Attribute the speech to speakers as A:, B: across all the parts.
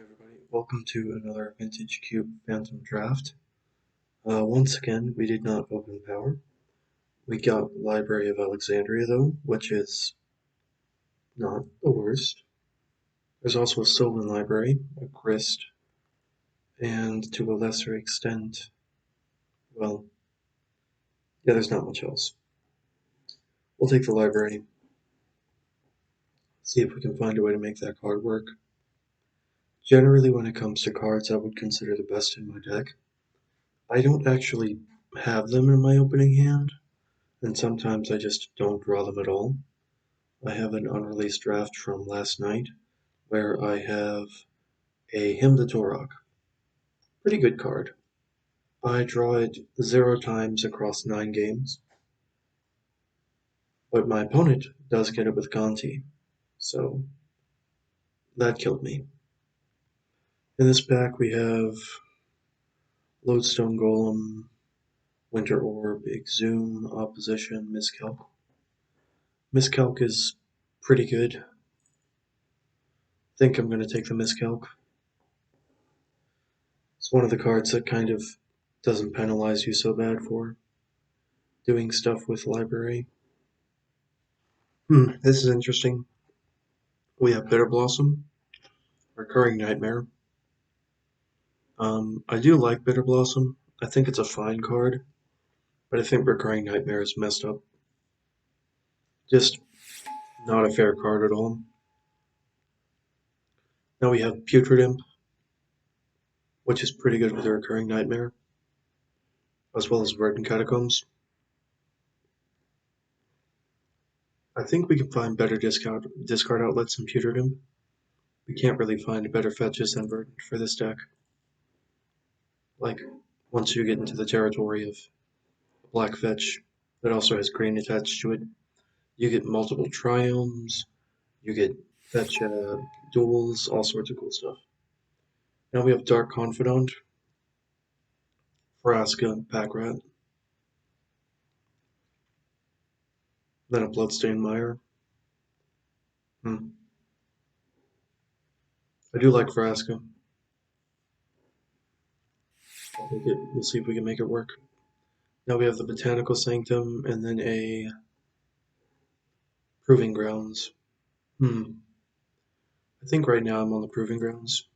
A: everybody, welcome to another Vintage Cube Phantom Draft. Once again, we did not open power. We got Library of Alexandria though, which is not the worst. There's also a Sylvan Library, a Grist, and to a lesser extent, well, yeah, there's not much else. We'll take the library, see if we can find a way to make that card work. Generally, when it comes to cards I would consider the best in my deck, I don't actually have them in my opening hand, and sometimes I just don't draw them at all. I have an unreleased draft from last night where I have a Hymn to Torok. Pretty good card. I draw it 0 times across 9 games, but my opponent does get it with Gonti, so that killed me. In this pack we have Lodestone Golem, Winter Orb, Exhume, Opposition, Miscalc. Miscalc is pretty good. I think I'm going to take the Miscalc. It's one of the cards that kind of doesn't penalize you so bad for doing stuff with library. This is interesting. We have Bitter Blossom, Recurring Nightmare. I do like Bitter Blossom. I think it's a fine card, but I think Recurring Nightmare is messed up. Just not a fair card at all. Now we have Putrid Imp, which is pretty good with the Recurring Nightmare, as well as Verdant Catacombs. I think we can find better discard outlets than Putrid Imp. We can't really find better fetches than Verdant for this deck. Like, once you get into the territory of a black fetch that also has green attached to it, you get multiple triomes, you get fetch duels, all sorts of cool stuff. Now we have Dark Confidant, Vraska, Packrat, then a Bloodstained Mire. I do like Vraska. I'll take it. We'll see if we can make it work. Now we have the Botanical Sanctum and then a Proving Grounds. I think right now I'm on the Proving Grounds.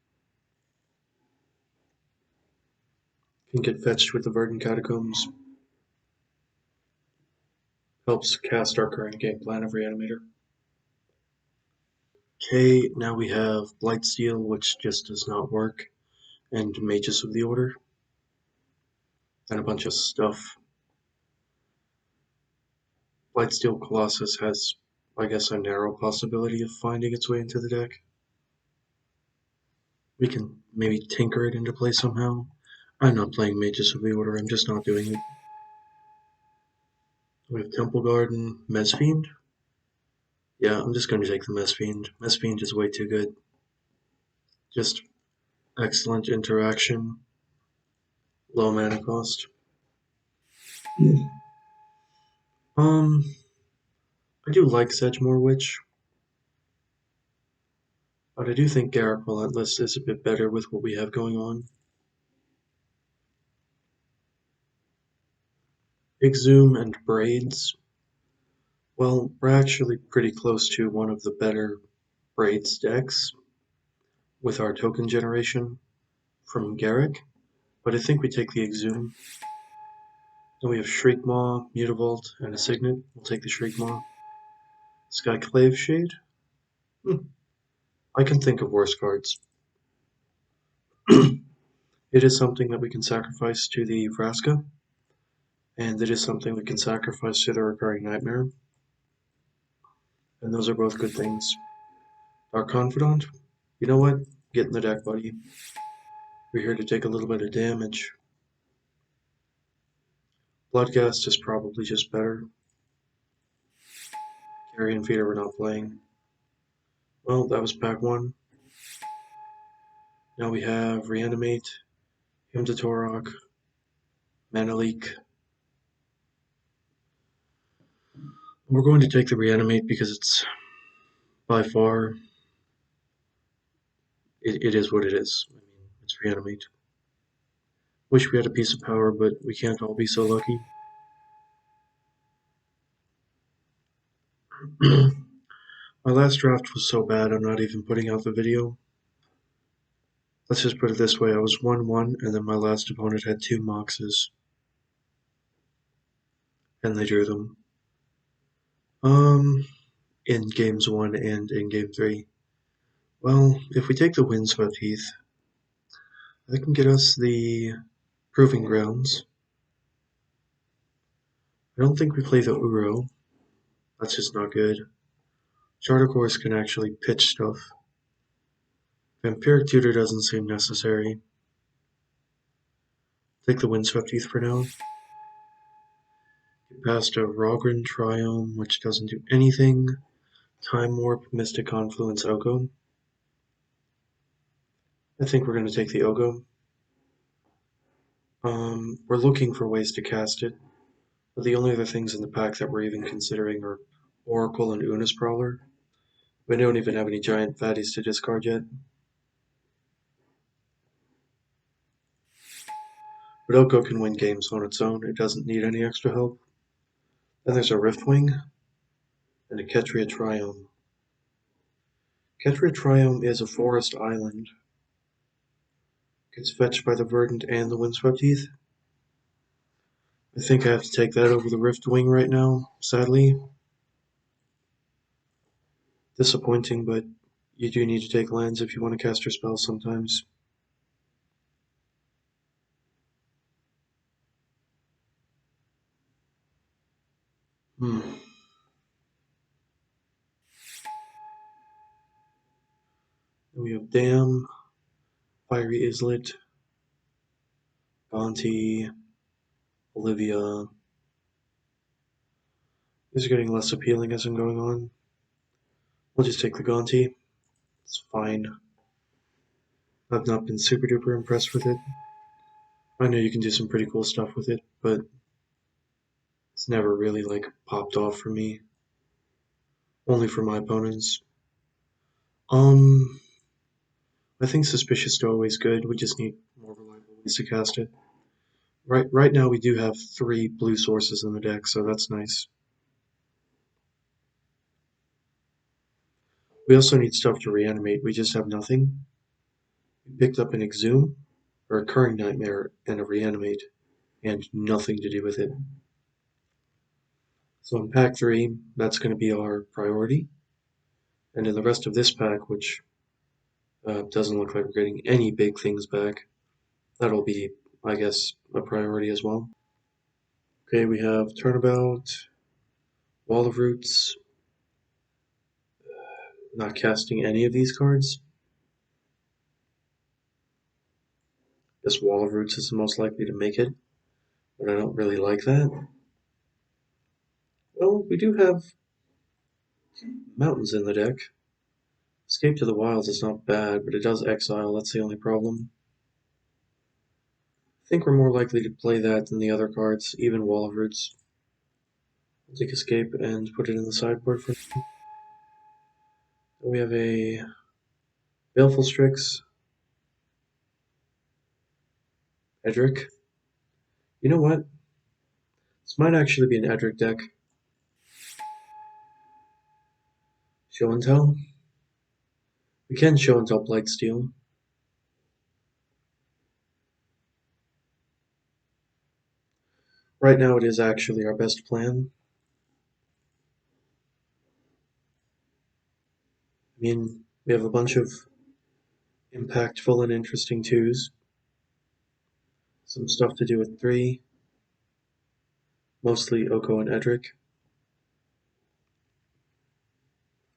A: Can get fetched with the Verdant Catacombs. Helps cast our current game plan of Reanimator. Okay, now we have Blightsteel, which just does not work, and Mages of the Order, and a bunch of stuff. Blightsteel Colossus has, I guess, a narrow possibility of finding its way into the deck. We can maybe tinker it into play somehow. I'm not playing Mages of the Order, I'm just not doing it. We have Temple Garden, Mezfiend. Yeah, I'm just going to take the Mezfiend. Mezfiend is way too good. Just excellent interaction, low mana cost. I do like Sedgemoor Witch, but I do think Garruk Relentless is a bit better with what we have going on. Exhume and Braids. Well, we're actually pretty close to one of the better Braids decks with our token generation from Garruk, but I think we take the Exhume. Then we have Shriekmaw, Mutavault, and a Signet. We'll take the Shriekmaw. Skyclave Shade. I can think of worse cards. It is something that we can sacrifice to the Vraska, and it is something we can sacrifice to the Recurring Nightmare. And those are both good things. Our Confidant, you know what? Get in the deck, buddy. We're here to take a little bit of damage. Bloodghast is probably just better. Carrie and Feeder were not playing. Well, that was pack 1. Now we have Reanimate, Hymn to Torok, Mana Leak. We're going to take the Reanimate because it's by far it is what it is. I mean, it's reanimate. Wish we had a piece of power, but we can't all be so lucky. My last draft was so bad I'm not even putting out the video. Let's just put it this way, I was 1-1, and then my last opponent had 2 Moxes. And they drew them. In games 1 and in game 3. Well, if we take the Windswept Heath, that can get us the Proving Grounds. I don't think we play the Uro. That's just not good. Charter Course can actually pitch stuff. Vampiric Tutor doesn't seem necessary. Take the Windswept Heath for now. Get past a Rogren Triome, which doesn't do anything. Time Warp, Mystic Confluence, Oko. I think we're going to take the Oko. We're looking for ways to cast it, but the only other things in the pack that we're even considering are Oracle and Una's Prowler. We don't even have any giant fatties to discard yet. But Oko can win games on its own, it doesn't need any extra help. Then there's a Riftwing and a Ketria Triome. Ketria Triome is a forest island. Gets fetched by the Verdant and the Windswept Heath. I think I have to take that over the Riftwing right now, sadly. Disappointing, but you do need to take lands if you want to cast your spells sometimes. We have Dam, Fiery Islet, Gonti, Olivia. These are getting less appealing as I'm going on. We'll just take the Gonti. It's fine. I've not been super duper impressed with it. I know you can do some pretty cool stuff with it, but it's never really like popped off for me. Only for my opponents. I think Suspicious Stowaway is good. We just need more reliable ways to cast it. Right now we do have 3 blue sources in the deck, so that's nice. We also need stuff to reanimate. We just have nothing. We picked up an Exhume, a Recurring Nightmare, and a Reanimate, and nothing to do with it. So in pack 3, that's going to be our priority. And in the rest of this pack, which doesn't look like we're getting any big things back, that'll be, I guess, a priority as well. Okay, we have Turnabout, Wall of Roots, not casting any of these cards. This Wall of Roots is the most likely to make it, but I don't really like that. Well, we do have mountains in the deck. Escape to the Wilds is not bad, but it does exile, that's the only problem. I think we're more likely to play that than the other cards, even Wall of Roots. We'll take Escape and put it in the sideboard for now. Then we have a Baleful Strix, Edric. You know what? This might actually be an Edric deck. Show and Tell. We can Show and Tell Blightsteel. Right now it is actually our best plan. I mean, we have a bunch of impactful and interesting 2s. Some stuff to do with 3. Mostly Oko and Edric.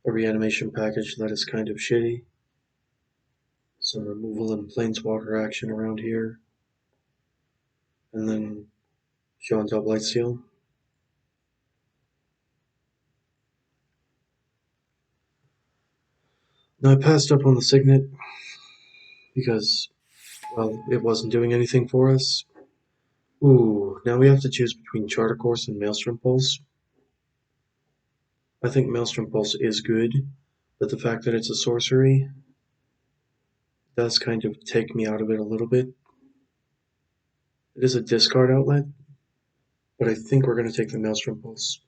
A: A reanimation package that is kind of shitty. Some removal and planeswalker action around here. And then Show and Tell Blightsteel. Now I passed up on the Signet because, well, it wasn't doing anything for us. Ooh, now we have to choose between Charter Course and Maelstrom Pulse. I think Maelstrom Pulse is good, but the fact that it's a sorcery does kind of take me out of it a little bit. It is a discard outlet, but I think we're going to take the Maelstrom Pulse.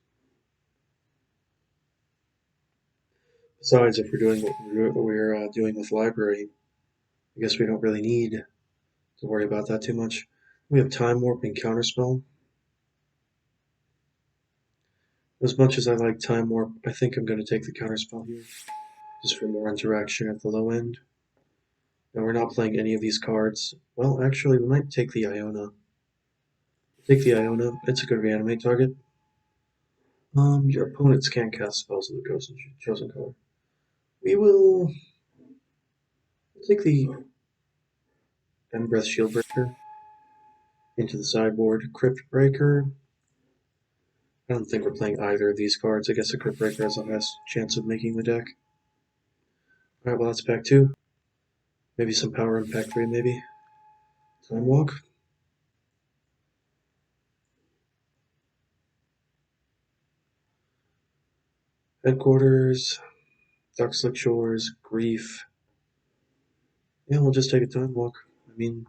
A: Besides, if we're doing what we're doing with Library, I guess we don't really need to worry about that too much. We have Time Warp and Counterspell. As much as I like Time Warp, I think I'm going to take the Counterspell here, just for more interaction at the low end. And we're not playing any of these cards. Well, actually, we might take the Iona. Take the Iona. It's a good reanimate target. Your opponents can't cast spells with the chosen color. We will take the Breath Shield Breaker into the sideboard. Crypt Breaker. I don't think we're playing either of these cards. I guess a Crypt Breaker has the best chance of making the deck. Alright, well that's pack 2. Maybe some power in pack 3, maybe. Time Walk. Headquarters. Darkslick Shores. Grief. Yeah, we'll just take a Time Walk. I mean,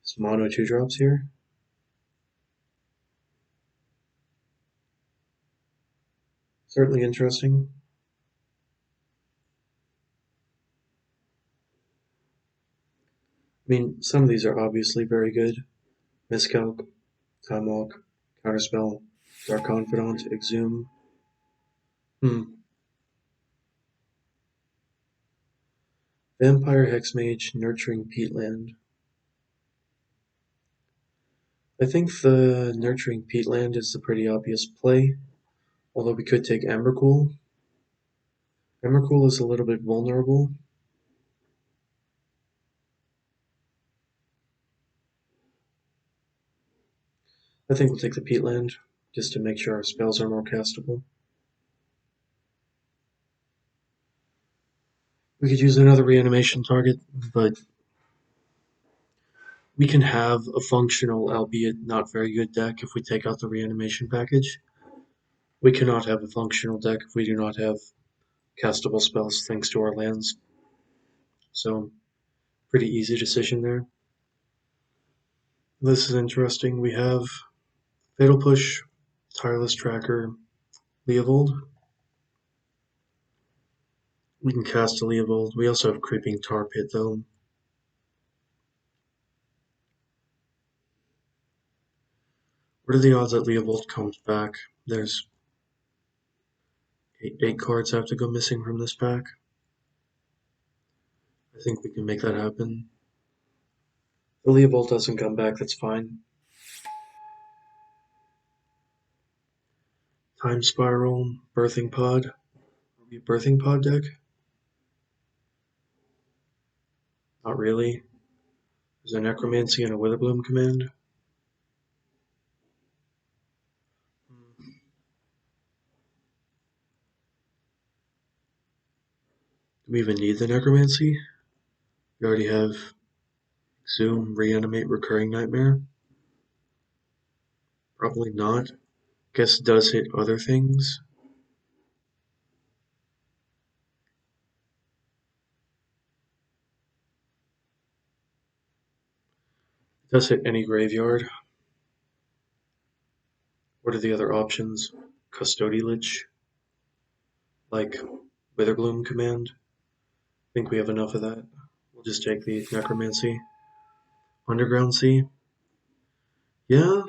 A: it's mono 2-drops here. Certainly interesting. I mean, some of these are obviously very good. Miscalc, Time Walk, Counterspell, Dark Confidant, Exhume. Vampire Hexmage, Nurturing Peatland. I think the Nurturing Peatland is a pretty obvious play, although we could take EMRAKUL. EMRAKUL is a little bit vulnerable. I think we'll take the Peatland, just to make sure our spells are more castable. We could use another reanimation target, but we can have a functional, albeit not very good deck if we take out the reanimation package. We cannot have a functional deck if we do not have castable spells thanks to our lands. So, pretty easy decision there. This is interesting. We have Fatal Push, Tireless Tracker, Leovold. We can cast a Leovold. We also have Creeping Tar Pit though. What are the odds that Leovold comes back? There's eight cards have to go missing from this pack. I think we can make that happen. If the Leovold doesn't come back, that's fine. Time Spiral, Birthing Pod. Are we a Birthing Pod deck? Not really. There's a Necromancy and a Witherbloom command. Do we even need the Necromancy? We already have Exhume, Reanimate, Recurring Nightmare. Probably not. Guess it does hit other things. It does hit any graveyard. What are the other options? Custody Lich, like Witherbloom command. I think we have enough of that. We'll just take the Necromancy. Underground Sea. Yeah.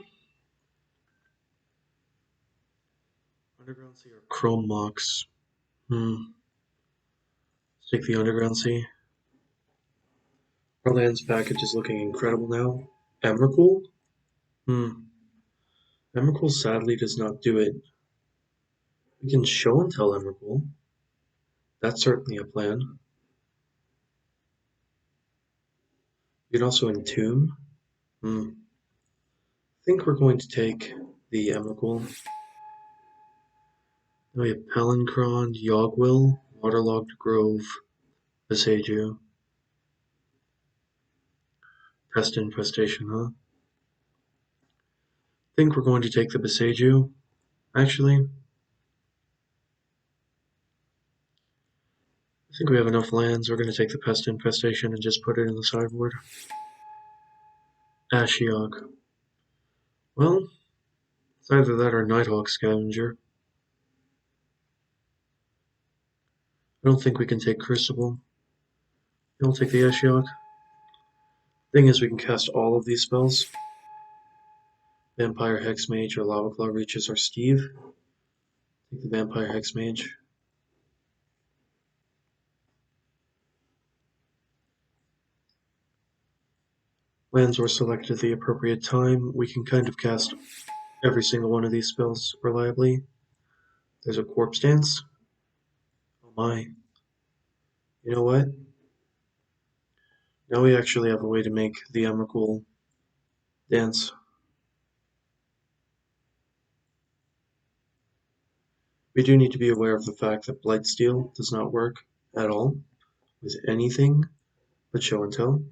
A: Underground Sea or Chrome Mox. Let's take the Underground Sea. Our lands package is looking incredible now. Emrakul? Emrakul sadly does not do it. We can show and tell Emrakul. That's certainly a plan. We can also entomb. I think we're going to take the Emrakul. Then we have Palancron, Yogwill, Waterlogged Grove, Visagiu. Pressed Infestation, huh? I think we're going to take the Visagiu. Actually, I think we have enough lands. We're going to take the Pest Infestation and just put it in the sideboard. Ashiok. Well, it's either that or Nighthawk Scavenger. I don't think we can take Crucible. We'll take the Ashiok. Thing is, we can cast all of these spells. Vampire Hexmage or Lava Claw reaches our Steve. Take the Vampire Hexmage. Lands were selected at the appropriate time. We can kind of cast every single one of these spells reliably. There's a Corpse Dance. Oh my. You know what? Now we actually have a way to make the EMRAKUL dance. We do need to be aware of the fact that Blightsteel does not work at all with anything but Show and Tell.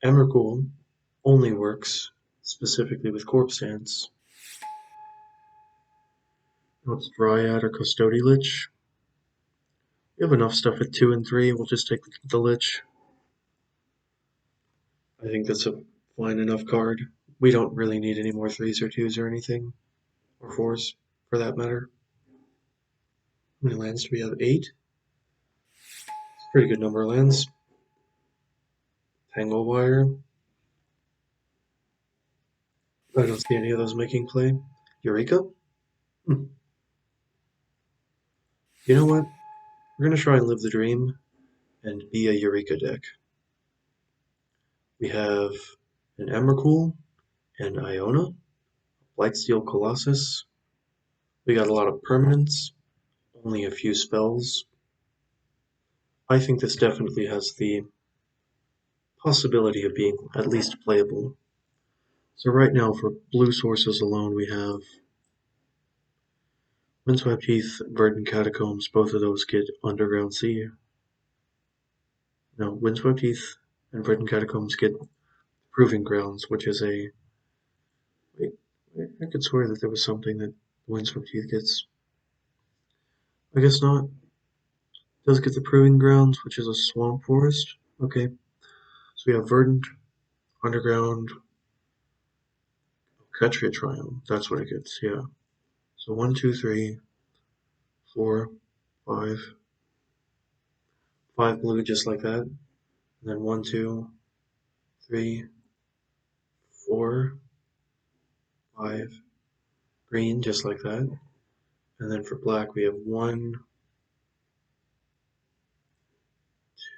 A: EMRAKUL only works specifically with Corpse Dance. Now it's Dryad or Custody Lich. We have enough stuff at 2 and 3. We'll just take the Lich. I think that's a fine enough card. We don't really need any more 3s or 2s or anything. Or 4s, for that matter. How many lands do we have? 8? It's a pretty good number of lands. Tanglewire. I don't see any of those making play. EUREKA? Hmm. You know what? We're going to try and live the dream and be a EUREKA deck. We have an EMRAKUL and Iona, Blightsteel Colossus. We got a lot of permanents, only a few spells. I think this definitely has the possibility of being at least playable. So right now, for blue sources alone, we have Windswept Heath, Verdant Catacombs. Both of those get Underground Sea. No, Windswept Heath and Verdant Catacombs get Proving Grounds, which is a... Wait, I could swear that there was something that Windswept Heath gets. I guess not. It does get the Proving Grounds, which is a Swamp Forest. Okay, so we have Verdant, Underground, Ketria Triumph. That's what it gets, yeah. So 1, 2, 3, 4, 5. 5 blue just like that. And then 1, 2, 3, 4, 5 green just like that. And then for black we have 1,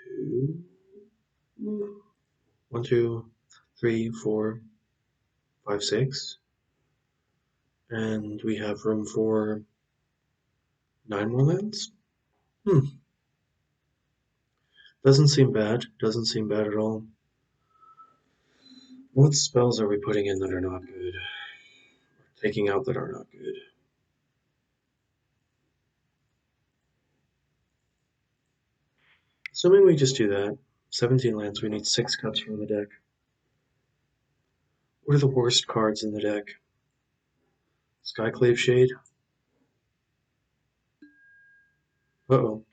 A: 2, 1, 2, 3, 4, 5, 6. And we have room for 9 more lands? Doesn't seem bad. Doesn't seem bad at all. What spells are we putting in that are not good? Taking out that are not good? Assuming we just do that, 17 lands, we need 6 cuts from the deck. What are the worst cards in the deck? Skyclave Shade. Uh-oh.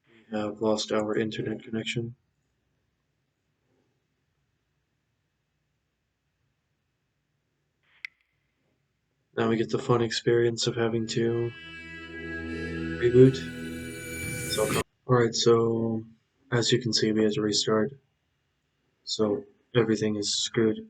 A: We have lost our internet connection. Now we get the fun experience of having to reboot. Alright, so as you can see, we had to restart. So everything is screwed.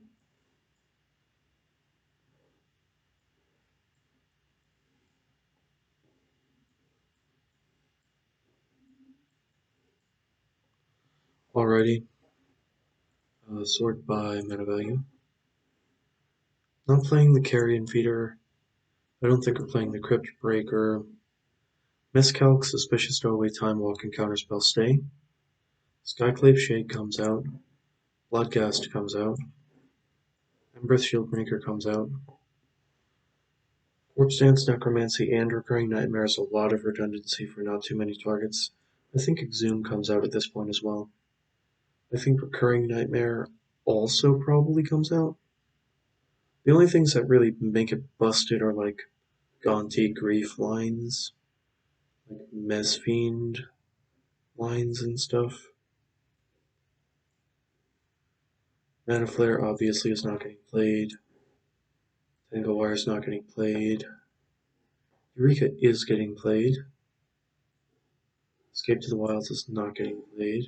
A: Alrighty. Sort by meta value. Not playing the Carrie and Feeder. I don't think we're playing the Crypt Breaker. Miscalc, Suspicious Stowaway, Time Walk, and Counterspell stay. Skyclave Shade comes out. Bloodghast comes out. Emberth Shieldbreaker comes out. Corpse Dance, Necromancy, and Recurring Nightmare has a lot of redundancy for not too many targets. I think Exhume comes out at this point as well. I think Recurring Nightmare also probably comes out. The only things that really make it busted are like Gaunty Grief lines, like Mesfiend. lines and stuff. Mana Flare obviously is not getting played. Tangle Wire is not getting played. EUREKA is getting played. Escape to the Wilds is not getting played.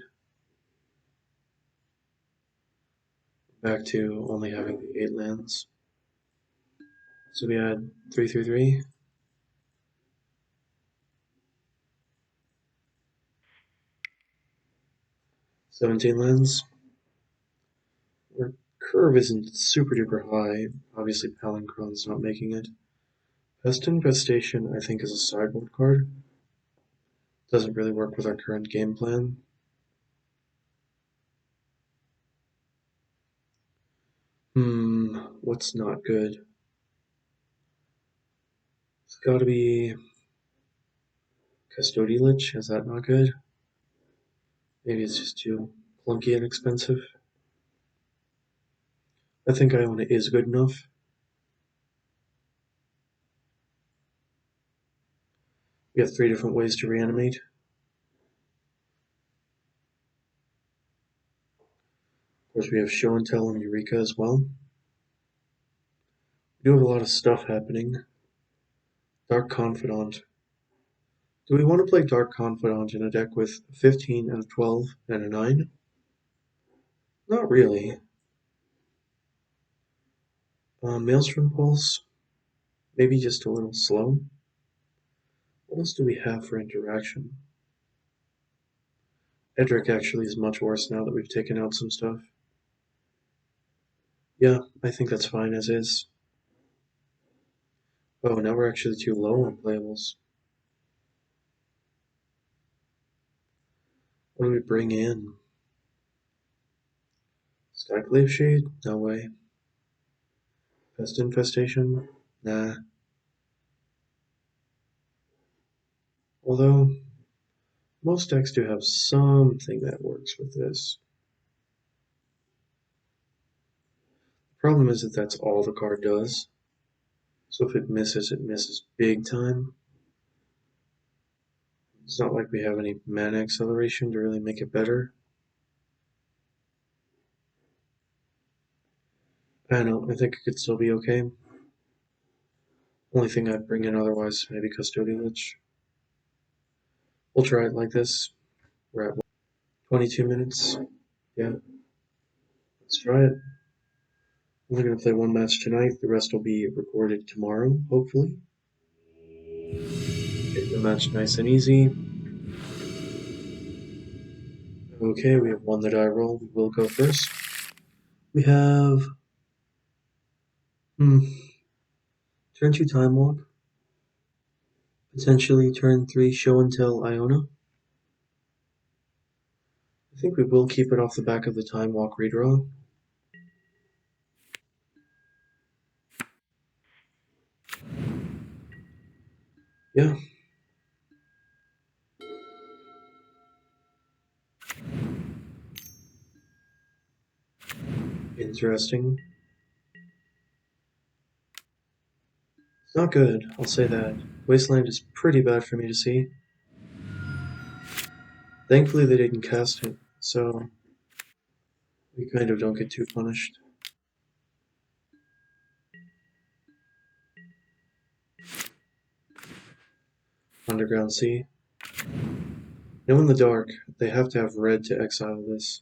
A: Back to only having the 8 lands. So we had 3/3. 17 lands. Our curve isn't super duper high. Obviously, Palinchron's not making it. Pest Infestation, I think, is a sideboard card. Doesn't really work with our current game plan. What's not good? It's gotta be Custodial Lich. Is that not good? Maybe it's just too clunky and expensive. I think Iona is good enough. We have 3 different ways to reanimate. Of course, we have Show and Tell and EUREKA as well. We do have a lot of stuff happening. Dark Confidant. Do we want to play Dark Confidant in a deck with a 15 and a 12 and a 9? Not really. Maelstrom Pulse. Maybe just a little slow. What else do we have for interaction? Edric actually is much worse now that we've taken out some stuff. Yeah, I think that's fine as is. Oh, now we're actually too low on playables. What do we bring in? Skyclave Shade? No way. Pest Infestation? Nah. Although, most decks do have something that works with this. The problem is that that's all the card does. So if it misses big time. It's not like we have any mana acceleration to really make it better. I don't know, I think it could still be okay. Only thing I'd bring in otherwise, maybe Custodial Lich. We'll try it like this. We're at 22 minutes. Yeah, let's try it. We're going to play one match tonight. The rest will be recorded tomorrow, hopefully. Get the match nice and easy. Okay, we have won the die roll. We will go first. We have turn 2 Time Walk. Potentially turn 3 Show and Tell Iona. I think we will keep it off the back of the Time Walk redraw. Yeah. Interesting. It's not good, I'll say that. Wasteland is pretty bad for me to see. Thankfully they didn't cast it, so we kind of don't get too punished. Underground Sea. No in the dark. They have to have red to exile this.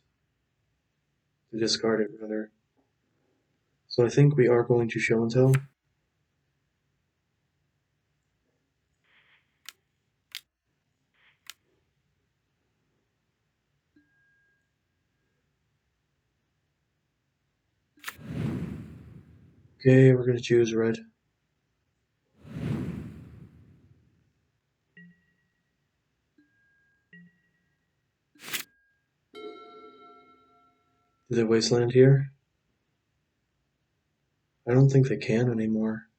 A: To discard it, rather. So I think we are going to Show and Tell. Okay, we're going to choose red. Do they Wasteland here? I don't think they can anymore.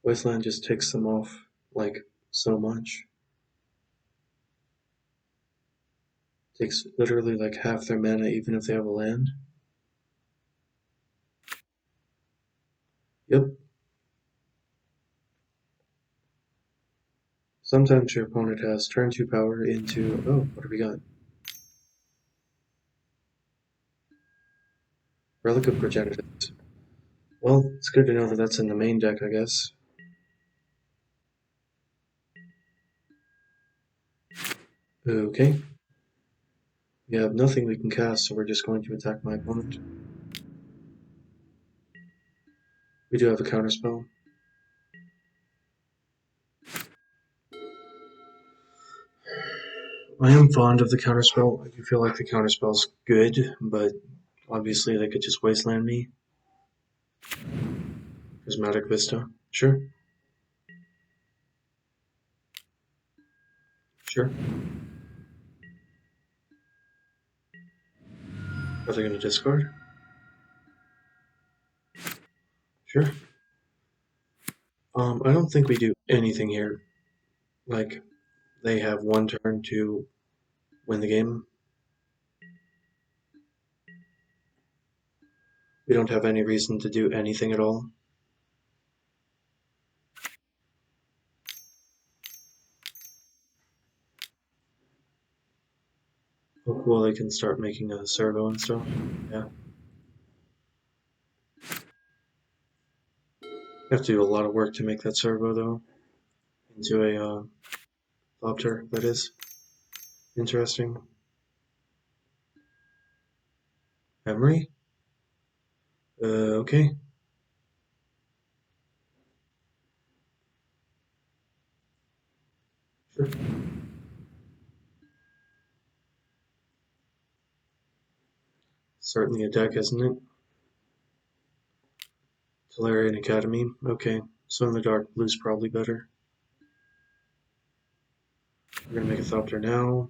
A: Wasteland just takes them off, like, so much. Takes literally like half their mana even if they have a land. Yep. Sometimes your opponent has turn 2 power into... Oh, what have we got? Relic of Progenitus. Well, it's good to know that that's in the main deck, I guess. Okay. We have nothing we can cast, so we're just going to attack my opponent. We do have a counterspell. I am fond of the counterspell. I do feel like the counterspell's good, but obviously they could just wasteland me. Prismatic Vista. Sure. Sure. Are they going to discard? Sure. I don't think we do anything here. Like, they have one turn to win the game. We don't have any reason to do anything at all. Oh, cool, they can start making a servo and stuff. Yeah. You have to do a lot of work to make that servo, though. Into a Thopter, that is. Interesting. Memory? Okay. Sure. Certainly a deck, isn't it? Tolarian Academy. Okay. So in the dark, blue's probably better. We're gonna make a Thopter now.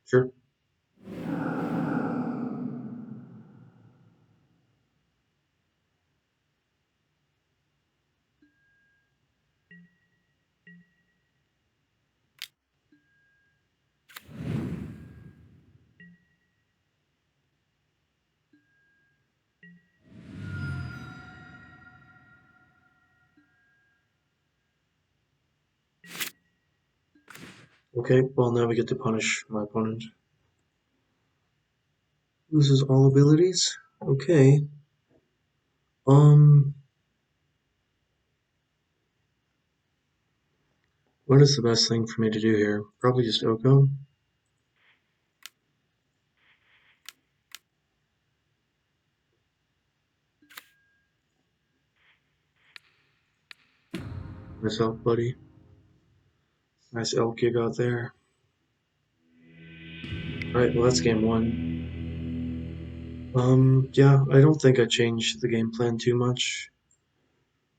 A: Sure. Okay, well now we get to punish my opponent. Loses all abilities? Okay. Um, what is the best thing for me to do here? Probably just Oko. Myself, buddy. Nice elk you got there. Alright, well that's game one. Yeah, I don't think I changed the game plan too much.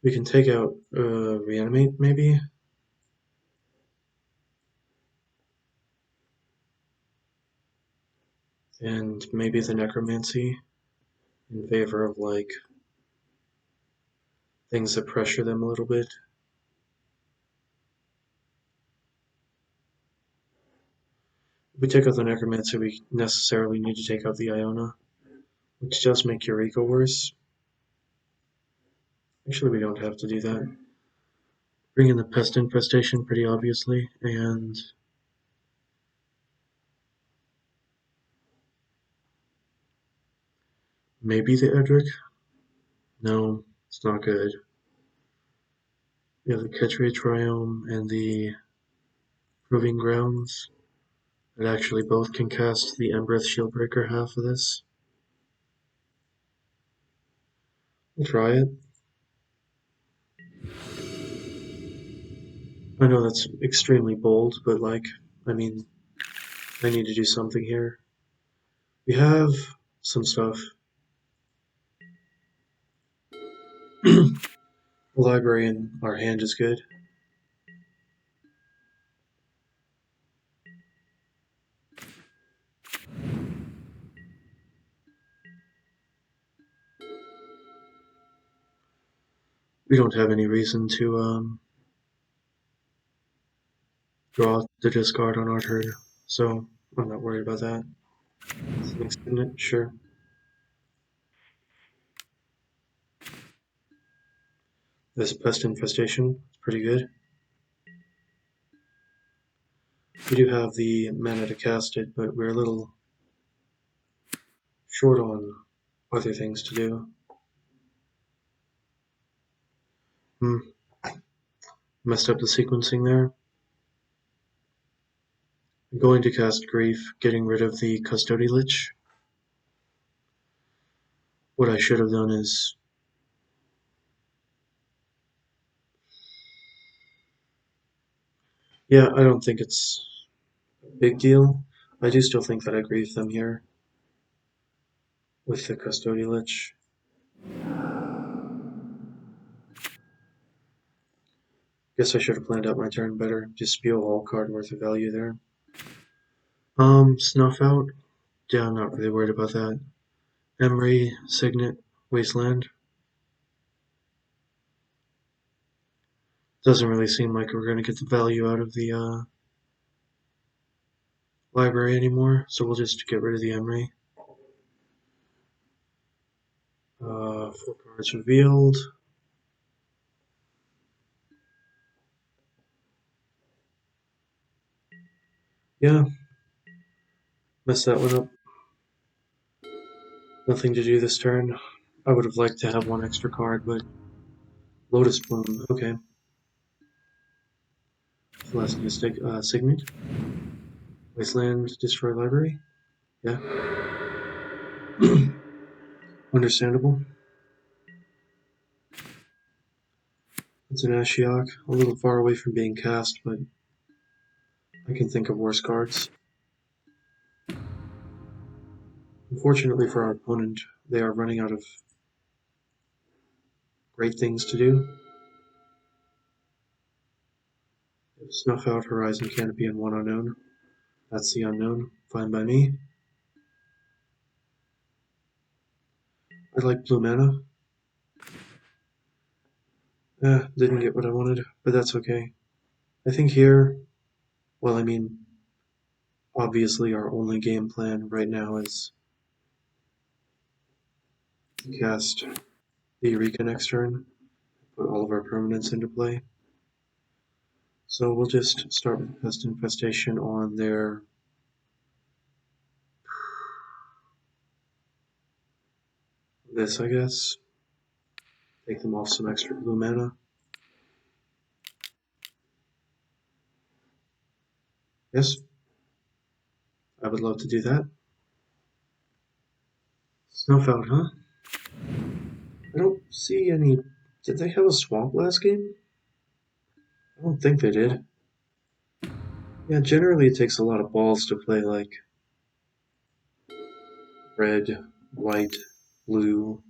A: We can take out, Reanimate, maybe? And maybe the Necromancy in favor of, like, things that pressure them a little bit. If we take out the Necromancy, we necessarily need to take out the Iona, which does make EUREKA worse. Actually, we don't have to do that. Bring in the Pest Infestation pretty obviously, and maybe the Edric? No, it's not good. We have the Ketria Triome and the Proving Grounds that actually both can cast the Embereth Shieldbreaker half of this. We'll try it. I know that's extremely bold, but like, I mean, I need to do something here. We have some stuff. The library in our hand is good. We don't have any reason to draw the discard on our turn, so I'm not worried about that. Next, isn't it? Sure. This pest infestation is pretty good. We do have the mana to cast it, but we're a little short on other things to do. Messed up the sequencing there. I'm going to cast Grief, getting rid of the Custody Lich. What I should have done is... Yeah, I don't think it's a big deal. I do still think that I grieve them here with the Custody Lich. Guess I should have planned out my turn better. Just spew all card worth of value there. Snuff out. Yeah, I'm not really worried about that. Emery, Signet, Wasteland. Doesn't really seem like we're going to get the value out of the library anymore, so we'll just get rid of the Emery. 4 cards revealed. Yeah, messed that one up. Nothing to do this turn. I would have liked to have one extra card, but Lotus Bloom, okay. Last Mystic, Signet. Wasteland, Destroy Library. Yeah. Understandable. It's an Ashiok, a little far away from being cast, but I can think of worse cards. Unfortunately for our opponent, they are running out of great things to do. Snuff out Horizon Canopy and 1 unknown. That's the unknown. Fine by me. I like blue mana. Didn't get what I wanted, but that's okay. I think here, well, I mean, obviously our only game plan right now is to cast the EUREKA next turn, put all of our permanents into play. So we'll just start with Pest Infestation on their this, I guess. Take them off some extra blue mana. Yes, I would love to do that. Snuff out, huh? I don't see any. Did they have a swamp last game? I don't think they did. Yeah, generally it takes a lot of balls to play like red, white, blue,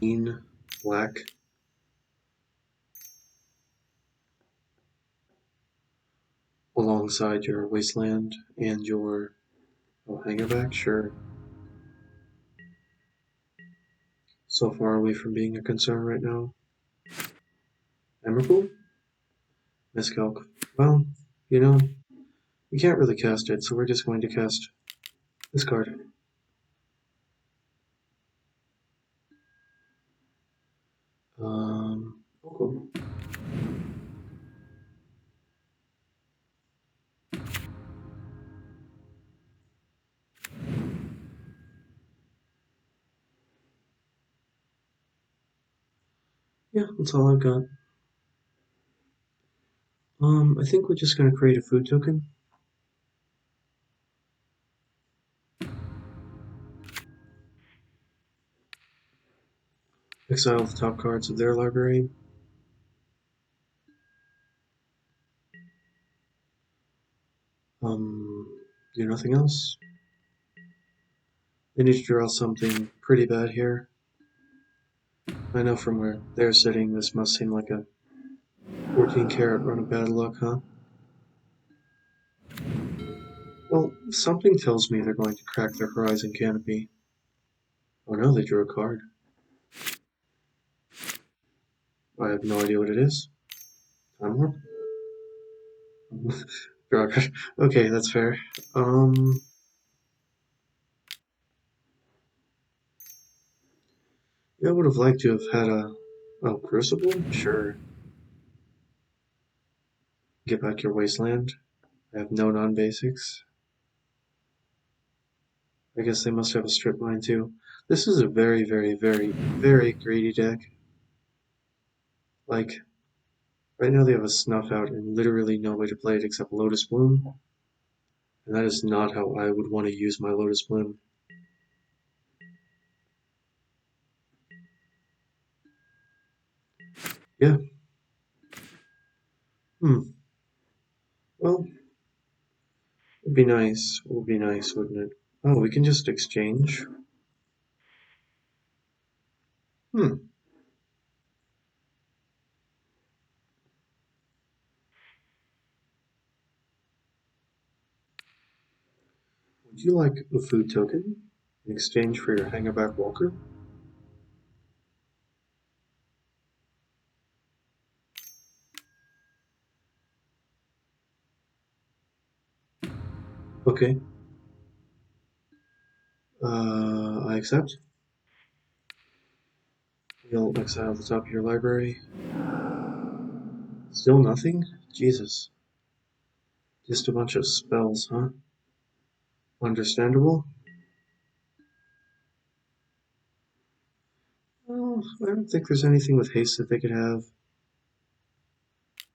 A: green, black. Alongside your wasteland and your hangerback, sure. So far away from being a concern right now. EMRAKUL? Miscalc. Well, you know, we can't really cast it, so we're just going to cast this card. Cool. Yeah, that's all I've got. I think we're just going to create a food token. Exile the top cards of their library. Do nothing else. They need to draw something pretty bad here. I know from where they're sitting, this must seem like a 14-carat run of bad luck, huh? Well, something tells me they're going to crack their Horizon Canopy. Oh no, they drew a card. I have no idea what it is. Time Warp? Draw a card. Okay, that's fair. Yeah, I would have liked to have had a Oh, Crucible? Sure. Get back your wasteland. I have no non-basics. I guess they must have a strip mine too. This is a very, very, very, very greedy deck. Like, right now they have a snuff out and literally no way to play it except Lotus Bloom. And that is not how I would want to use my Lotus Bloom. Yeah. Well, it'd be nice. It would be nice, wouldn't it? Oh, we can just exchange. Hmm. Would you like a food token in exchange for your Hangerback Walker? Okay. I accept. You'll exile the top of your library. Still nothing? Jesus. Just a bunch of spells, huh? Understandable. Well, I don't think there's anything with haste that they could have.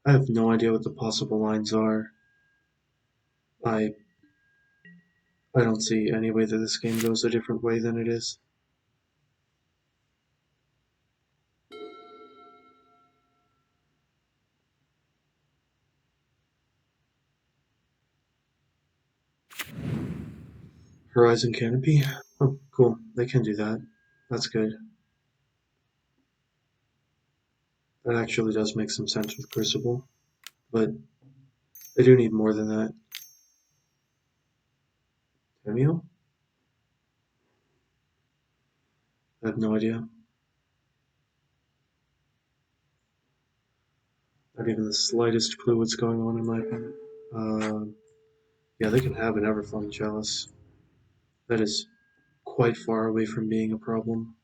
A: I have no idea what the possible lines are. I I don't see any way that this game goes a different way than it is. Horizon Canopy? Oh, cool. They can do that. That's good. That actually does make some sense with Crucible. But they do need more than that. Cameo? I have no idea. Not even the slightest clue what's going on in my opinion. Yeah, they can have an Everflowing Chalice. That is quite far away from being a problem.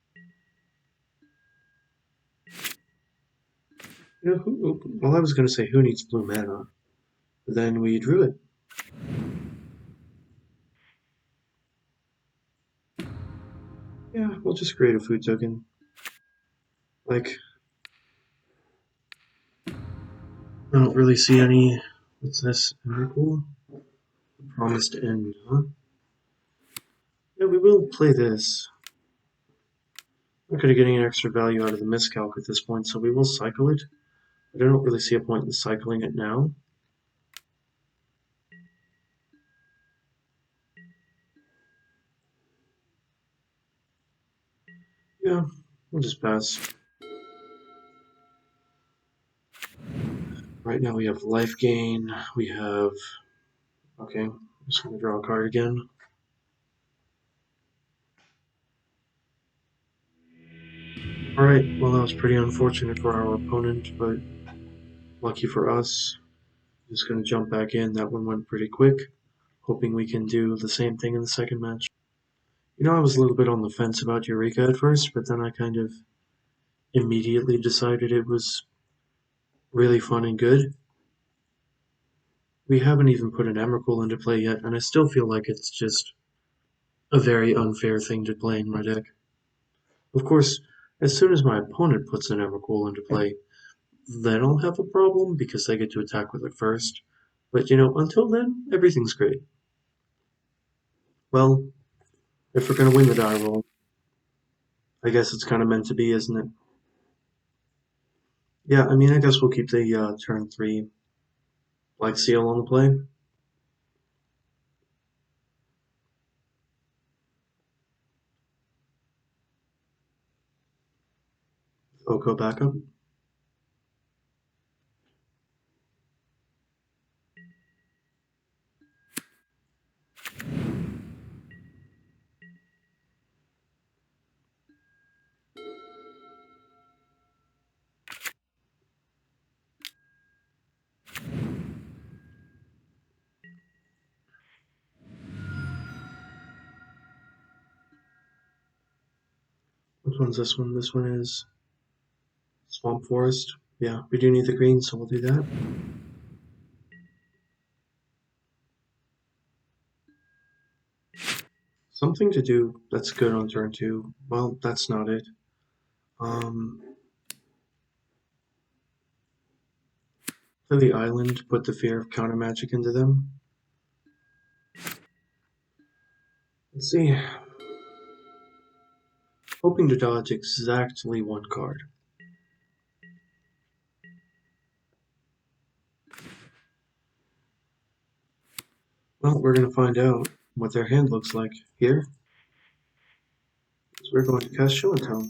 A: You know, well, I was going to say who needs blue mana, but then we drew it. Yeah, we'll just create a food token. Like, I don't really see any. What's this? EMRAKUL? Promised End, huh? Yeah, we will play this. Not going to get any extra value out of the miscalc at this point, so we will cycle it. But I don't really see a point in cycling it now. Yeah, we'll just pass. Right now we have life gain. We have. Okay, I'm just going to draw a card again. Alright, well, that was pretty unfortunate for our opponent, but lucky for us. Just going to jump back in. That one went pretty quick. Hoping we can do the same thing in the second match. You know, I was a little bit on the fence about EUREKA at first, but then I kind of immediately decided it was really fun and good. We haven't even put an EMRAKUL into play yet, and I still feel like it's just a very unfair thing to play in my deck. Of course, as soon as my opponent puts an EMRAKUL into play, then I'll have a problem because they get to attack with it first. But you know, until then, everything's great. Well, if we're gonna win the die roll, I guess it's kind of meant to be, isn't it? Yeah, I mean, I guess we'll keep the turn 3 Black Seal on the play. Oko backup. Which one's this one? This one is Swamp Forest. Yeah, we do need the green, so we'll do that. Something to do that's good on turn 2. Well, that's not it. For the island, put the fear of counter magic into them. Let's see. Hoping to dodge exactly one card. Well, we're going to find out what their hand looks like here. So we're going to cast Show and Tell.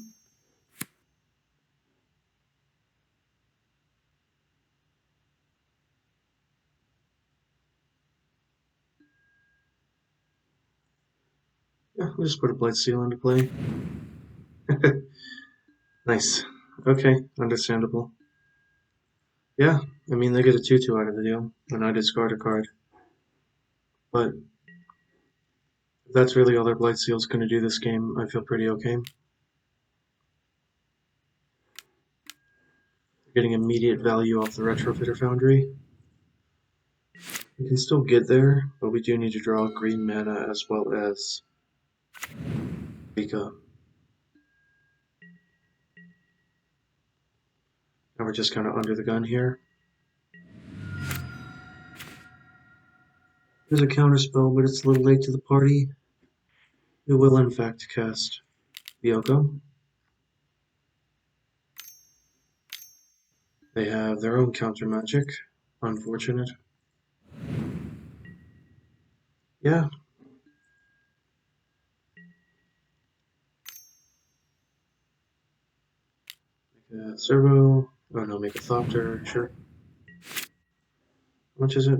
A: Yeah, we'll just put a Blight Seal into play. Nice. Okay, understandable. Yeah, I mean, they get a 2-2 out of the deal, and I discard a card. But if that's really all their Blight Seal's going to do this game, I feel pretty okay. Getting immediate value off the Retrofitter Foundry. We can still get there, but we do need to draw green mana as well as EUREKA. Now we're just kind of under the gun here. There's a counterspell, but it's a little late to the party. We will in fact cast Yoko. They have their own counter magic. Unfortunate. Yeah. Make a servo. Oh no, make a Thopter. Sure. How much is it?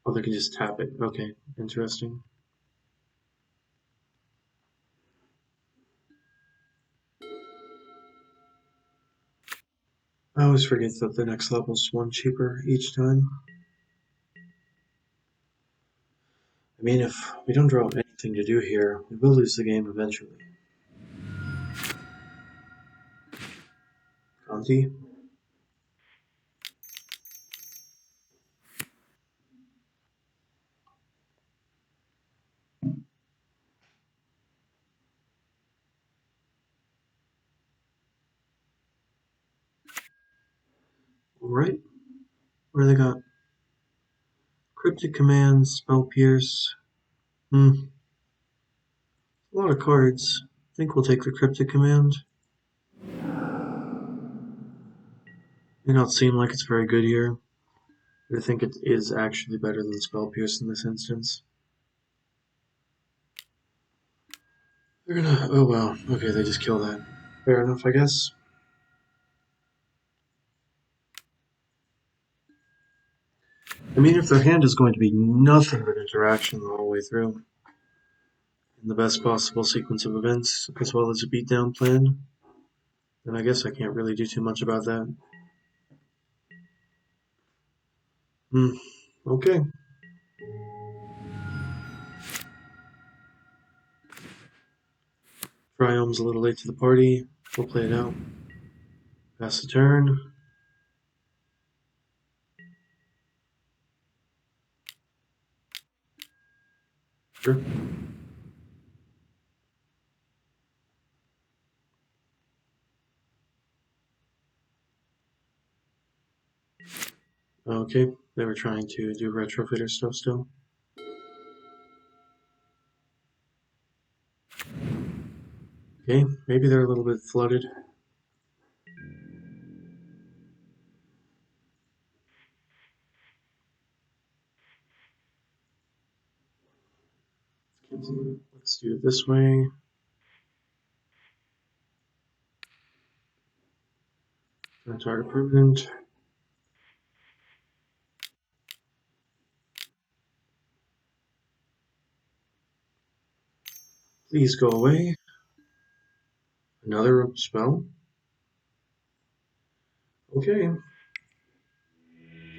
A: Oh, they can just tap it. Okay, interesting. I always forget that the next level's one cheaper each time. I mean, if we don't draw anything to do here, we will lose the game eventually. Conti? Alright. What do they got? Cryptic Commands, Spell Pierce. A lot of cards. I think we'll take the Cryptic Command. May not seem like it's very good here, but I think it is actually better than Spell Pierce in this instance. They're gonna. Oh well. Okay, they just kill that. Fair enough, I guess. I mean, if their hand is going to be nothing but interaction the whole way through, in the best possible sequence of events, as well as a beatdown plan, then I guess I can't really do too much about that. Okay. Triome's a little late to the party. We'll play it out. Pass the turn. Sure. Okay, they were trying to do retrofitter stuff still. Okay, maybe they're a little bit flooded. Let's do it this way. Target permanent. Please go away. Another spell. Okay.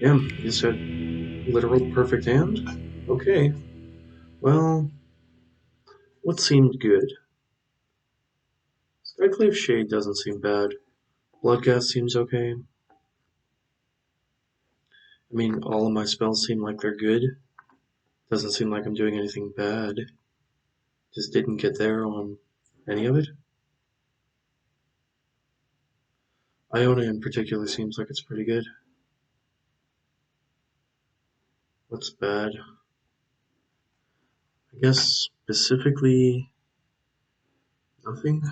A: Damn, you said literal perfect hand? Okay. Well, what seemed good? Skyclave Shade doesn't seem bad. Blood gas seems okay. I mean, all of my spells seem like they're good. Doesn't seem like I'm doing anything bad. Just didn't get there on any of it. Iona in particular seems like it's pretty good. What's bad? I guess specifically nothing.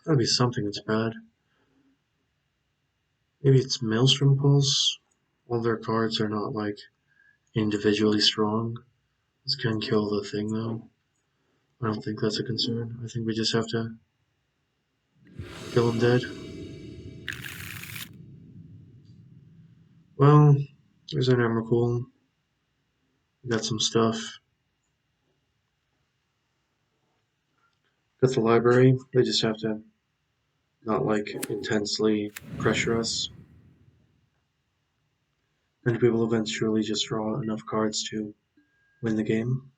A: Gotta be something that's bad. Maybe it's Maelstrom Pulse. All their cards are not like individually strong. This can kill the thing though. I don't think that's a concern. I think we just have to kill him dead. Well, there's an EMRAKUL. We got some stuff. Got the library. They just have to not like intensely pressure us. And we will eventually just draw enough cards to win the game.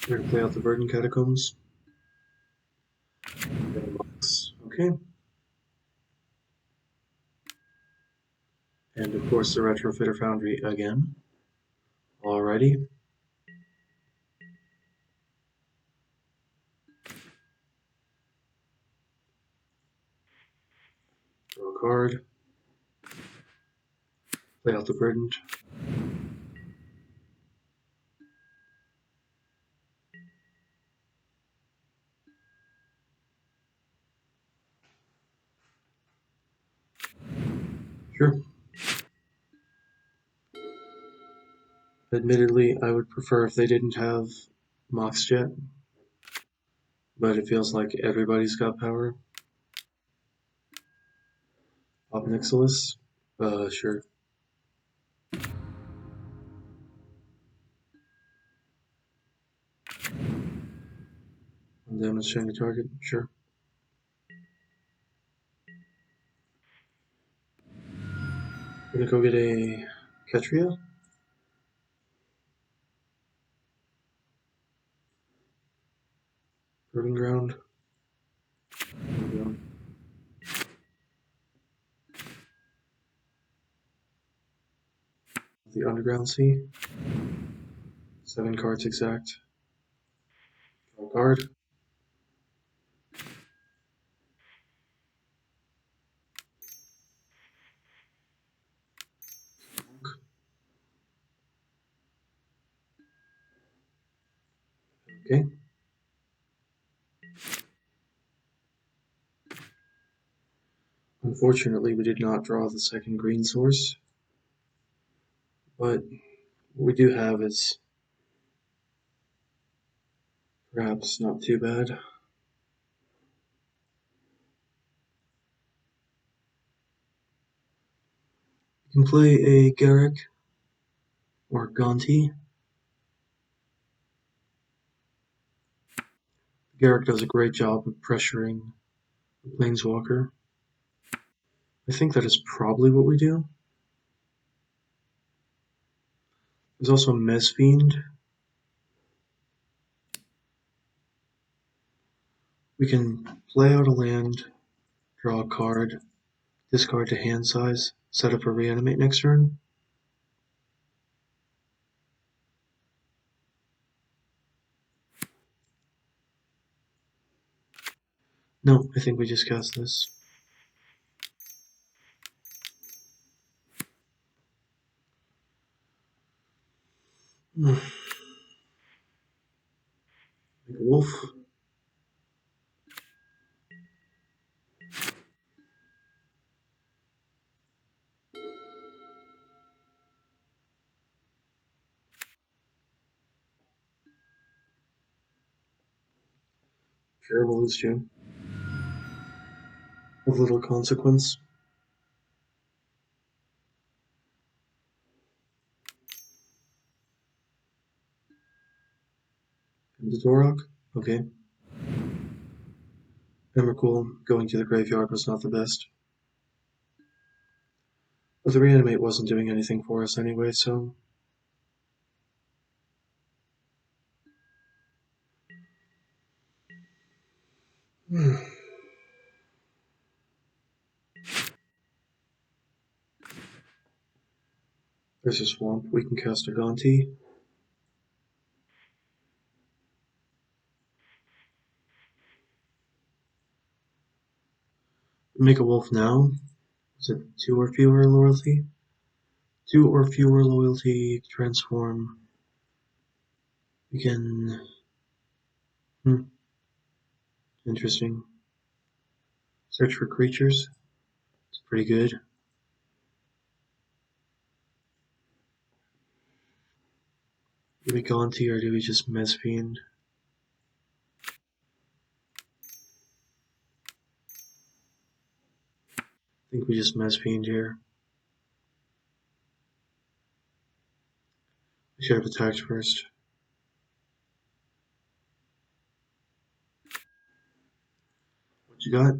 A: We're gonna play out the Verdant Catacombs. Okay. And of course the Retrofitter Foundry again. Alrighty. Draw a card. Play out the Verdant. Sure. Admittedly, I would prefer if they didn't have Moxjet, but it feels like everybody's got power. Obnixilis? Sure. Damage shiny target? Sure. Gonna go get a Ketria. Proving Ground. The Underground Sea. 7 cards exact. Draw a card. Okay. Unfortunately, we did not draw the second green source, but what we do have is perhaps not too bad. You can play a Garrick or Gonti. Garrick does a great job of pressuring the Planeswalker. I think that is probably what we do. There's also Mesfiend. We can play out a land, draw a card, discard to hand size, set up a reanimate next turn. No, I think we just cast this. Like a wolf. Sure, we'll lose two. Of little consequence. And the Dorok? Okay. EMRAKUL going to the graveyard was not the best. But the reanimate wasn't doing anything for us anyway, so... There's a swamp. We can cast a Gonti. Make a wolf now. Is it 2 or fewer loyalty? 2 or fewer loyalty, transform. We can... Interesting. Search for creatures. It's pretty good. Do we Gonti or do we just Mesfiend? I think we just Mesfiend here. We should have attacked first. What you got?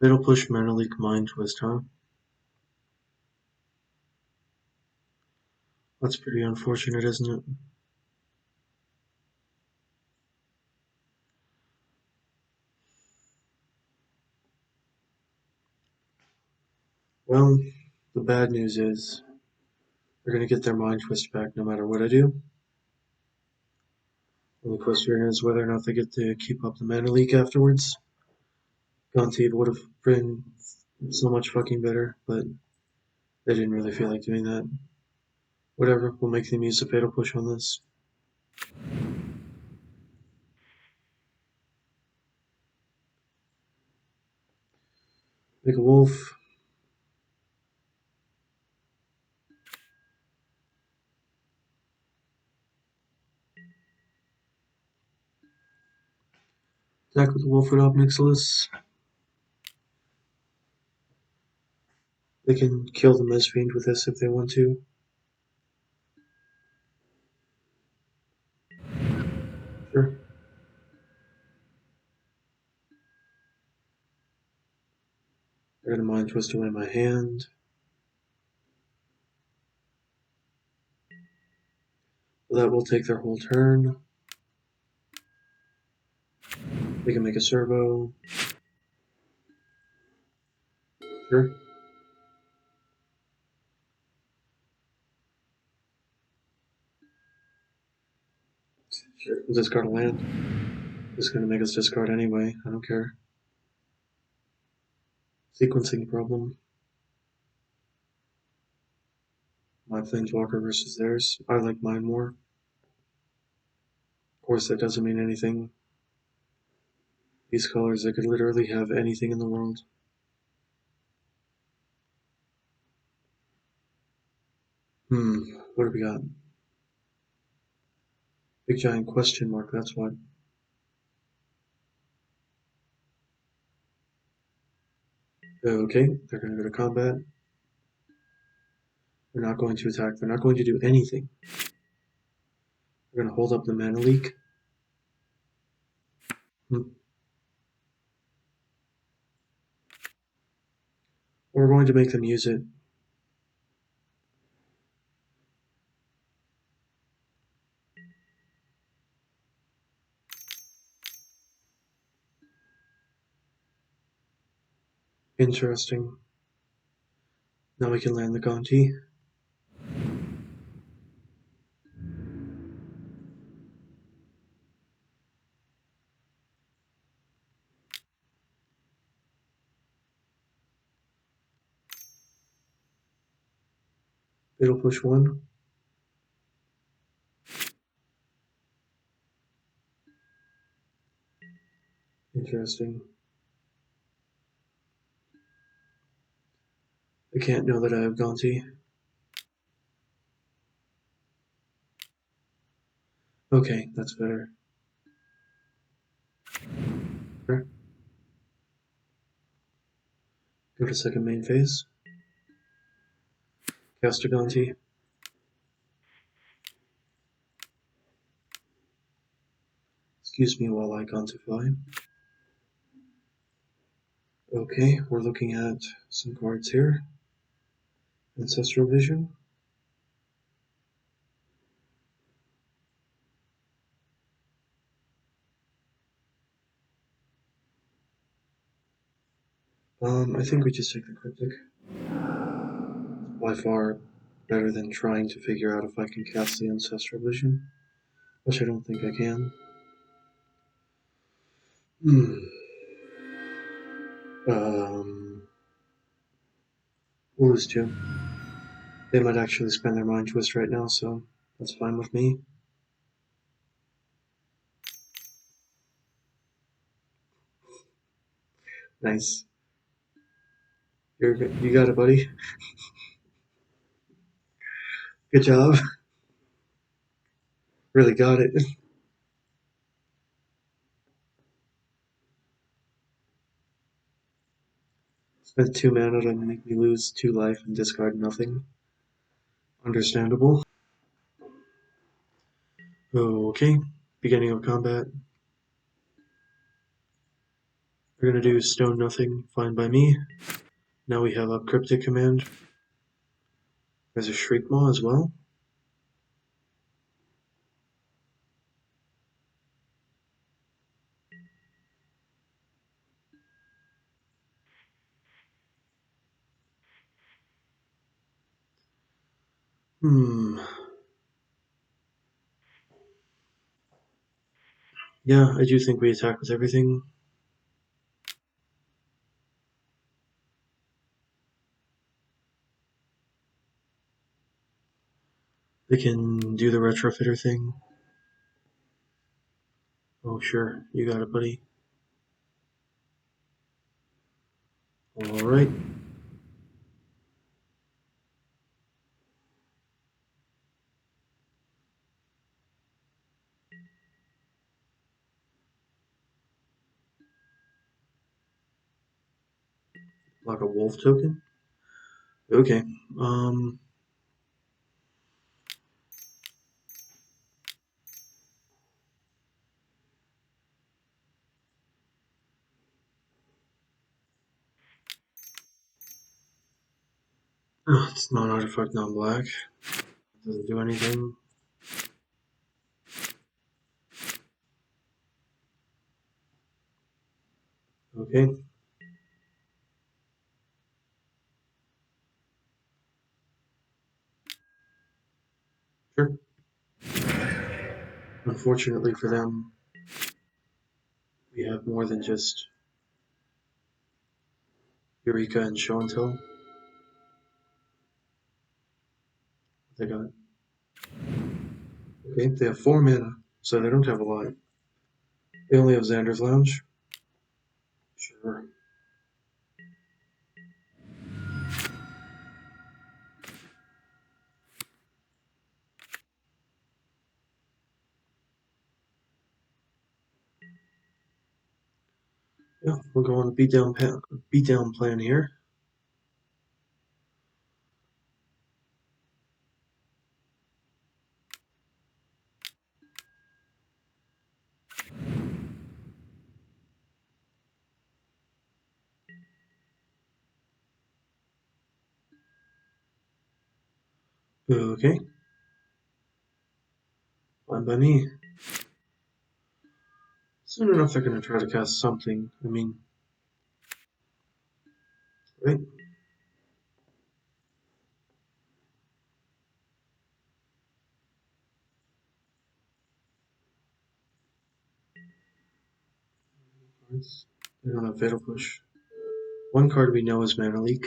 A: It'll push Mana Leak Mind Twist, huh? That's pretty unfortunate, isn't it? Well, the bad news is they're going to get their Mind Twist back no matter what I do. And the question is whether or not they get to keep up the Mana Leak afterwards. Gonti would have been so much fucking better, but they didn't really feel like doing that. Whatever, we'll make them use the Fatal Push on this. Make a wolf. Attack with the Wolfwood Obnixilis. They can kill the Mesfiend with this if they want to. Sure. They're gonna Mind Twist away my hand. That will take their whole turn. They can make a servo. Sure. Sure. We'll discard a land. It's gonna make us discard anyway. I don't care. Sequencing problem. My Planeswalker versus theirs. I like mine more. Of course, that doesn't mean anything. These colors, they could literally have anything in the world. What do we got? Big giant question mark, that's what. Okay, they're gonna go to combat. They're not going to attack. They're not going to do anything. They're gonna hold up the Mana Leak. We're going to make them use it. Interesting. Now we can land the Gonti. It'll push 1. Interesting. I can't know that I have Gonti. Okay, that's better. Sure. Go to second main phase. Cast a Gonti. Excuse me while I Gontify. Okay, we're looking at some cards here. Ancestral Vision. I think we just take the cryptic. By far better than trying to figure out if I can cast the Ancestral Vision, which I don't think I can. Hmm. We'll lose two. They might actually spend their mind twist right now, so that's fine with me. Nice. You got it, buddy. Good job. Really got it. Spent 2 mana to make me lose 2 life and discard nothing. Understandable. Okay, beginning of combat. We're gonna do stone nothing, fine by me. Now we have a cryptic command. There's a shriek maw as well. Yeah, I do think we attack with everything. They can do the retrofitter thing. Oh, sure. You got it, buddy. Alright. Like a wolf token? Okay. Oh, it's non-artifact, non-black. Doesn't do anything. Okay. Sure. Unfortunately for them, we have more than just Eureka and Show and Tell. They got. Okay, they have 4 mana, so they don't have a lot. They only have Xander's Lounge. Sure. Yeah, we'll go on a beatdown plan here. Okay. Fine by me. Soon enough they're gonna try to cast something. I mean, right? They don't have Fatal Push. One card we know is Mana Leak.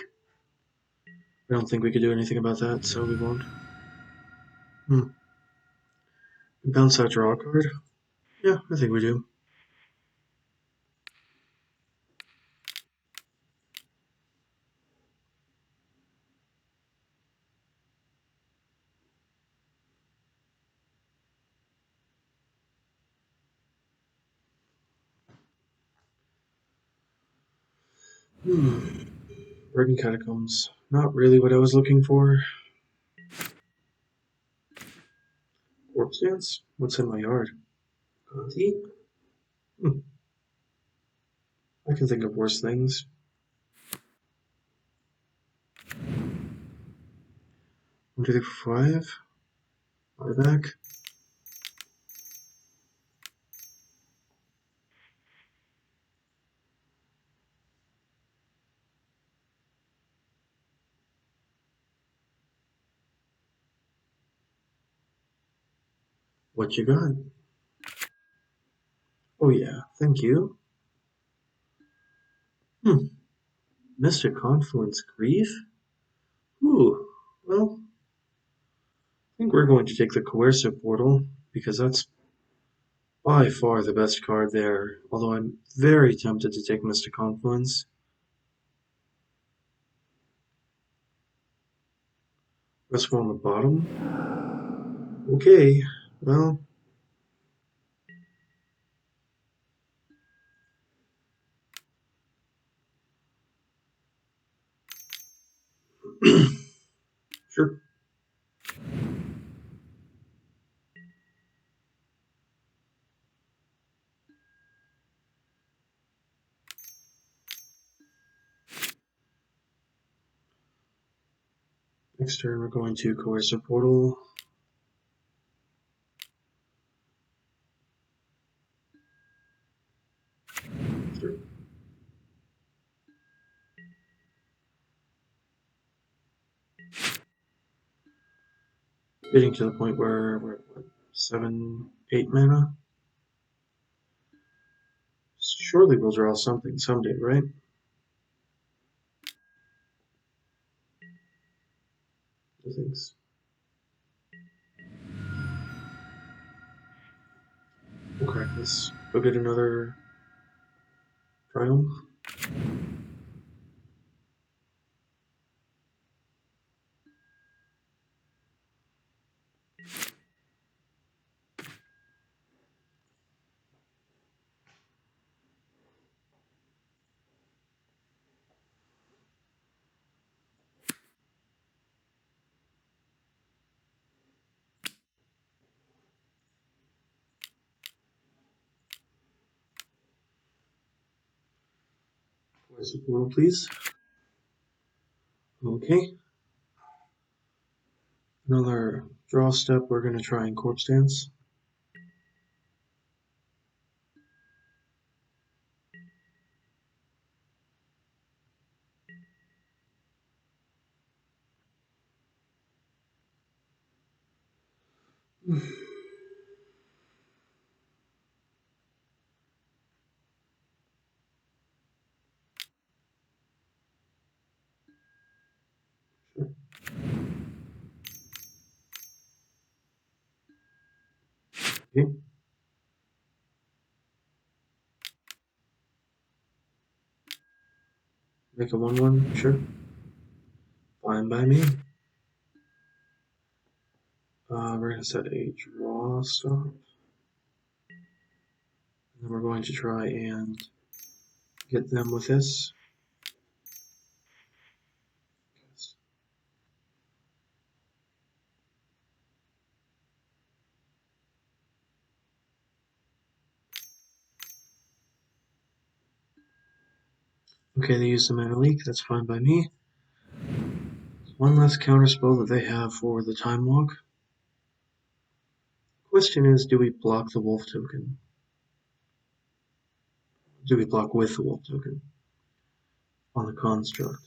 A: I don't think we could do anything about that, so we won't. Bounce that draw card? Yeah, I think we do. Verdant Catacombs. Not really what I was looking for. Corpse Dance? What's in my yard? Conti? I can think of worse things. 2, 3, 4, 5. Back. What you got? Oh yeah, thank you. Mr. Confluence Grief? Ooh, well, I think we're going to take the Coercive Portal, because that's by far the best card there, although I'm very tempted to take Mr. Confluence. Let's go on the bottom. Okay, well... Sure. Next turn we're going to Coercive Portal. Sure. Getting to the point where we're at, what, 7, 8 mana? Surely we'll draw something someday, right? I think so. Okay, let's go get another Triumph. Where's the portal, please? Okay. Another draw step, we're going to try and Corpse Dance. Sure. Okay. Make a 1/1, sure. Fine by me. We're going to set a draw stop. And then we're going to try and get them with this. Okay, they use the Mana Leak, that's fine by me. One less counterspell that they have for the Time Walk. Question is, do we block the Wolf token? Do we block with the Wolf token on the construct?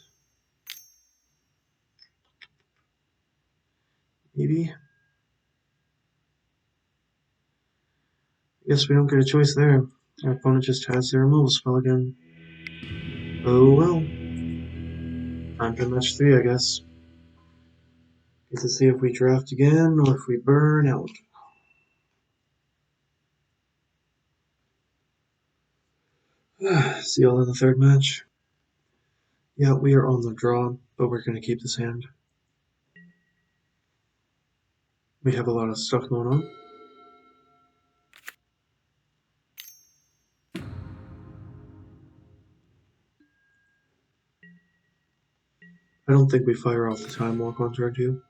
A: Maybe. Guess we don't get a choice there. Our opponent just has their removal spell again. Oh well. Time to match 3, I guess. Get to see if we draft again or if we burn out. See y'all in the third match. Yeah, we are on the draw, but we're going to keep this hand. We have a lot of stuff going on. I don't think we fire off the Time Walk on turn 2.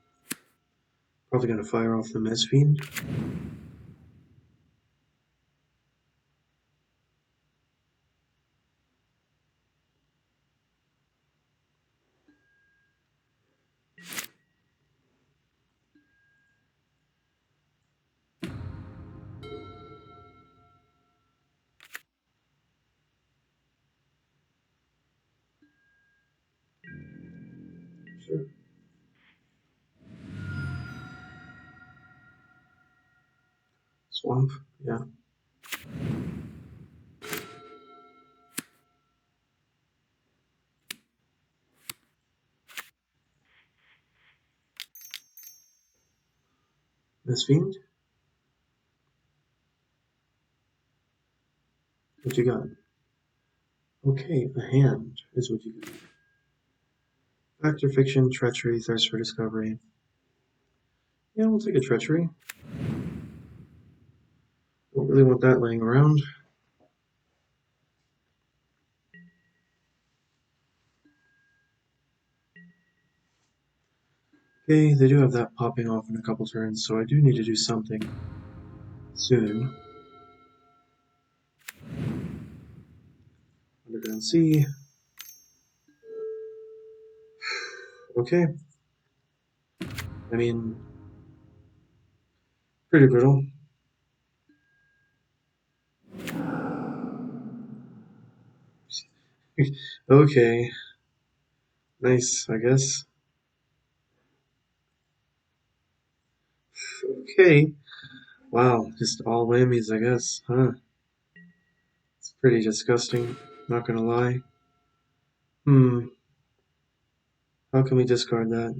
A: Probably going to fire off the Mezfiend. Sure. Swamp, yeah. Miss Fiend? What you got? Okay, a hand is what you got. Fact or fiction, treachery, thirst for discovery. Yeah, we'll take a treachery. Don't really want that laying around. Okay, they do have that popping off in a couple turns, so I do need to do something soon. Underground Sea. Okay. I mean, pretty brittle. Okay. Nice, I guess. Okay. Wow, just all whammies, I guess, huh? It's pretty disgusting, not gonna lie. Hmm, how can we discard that?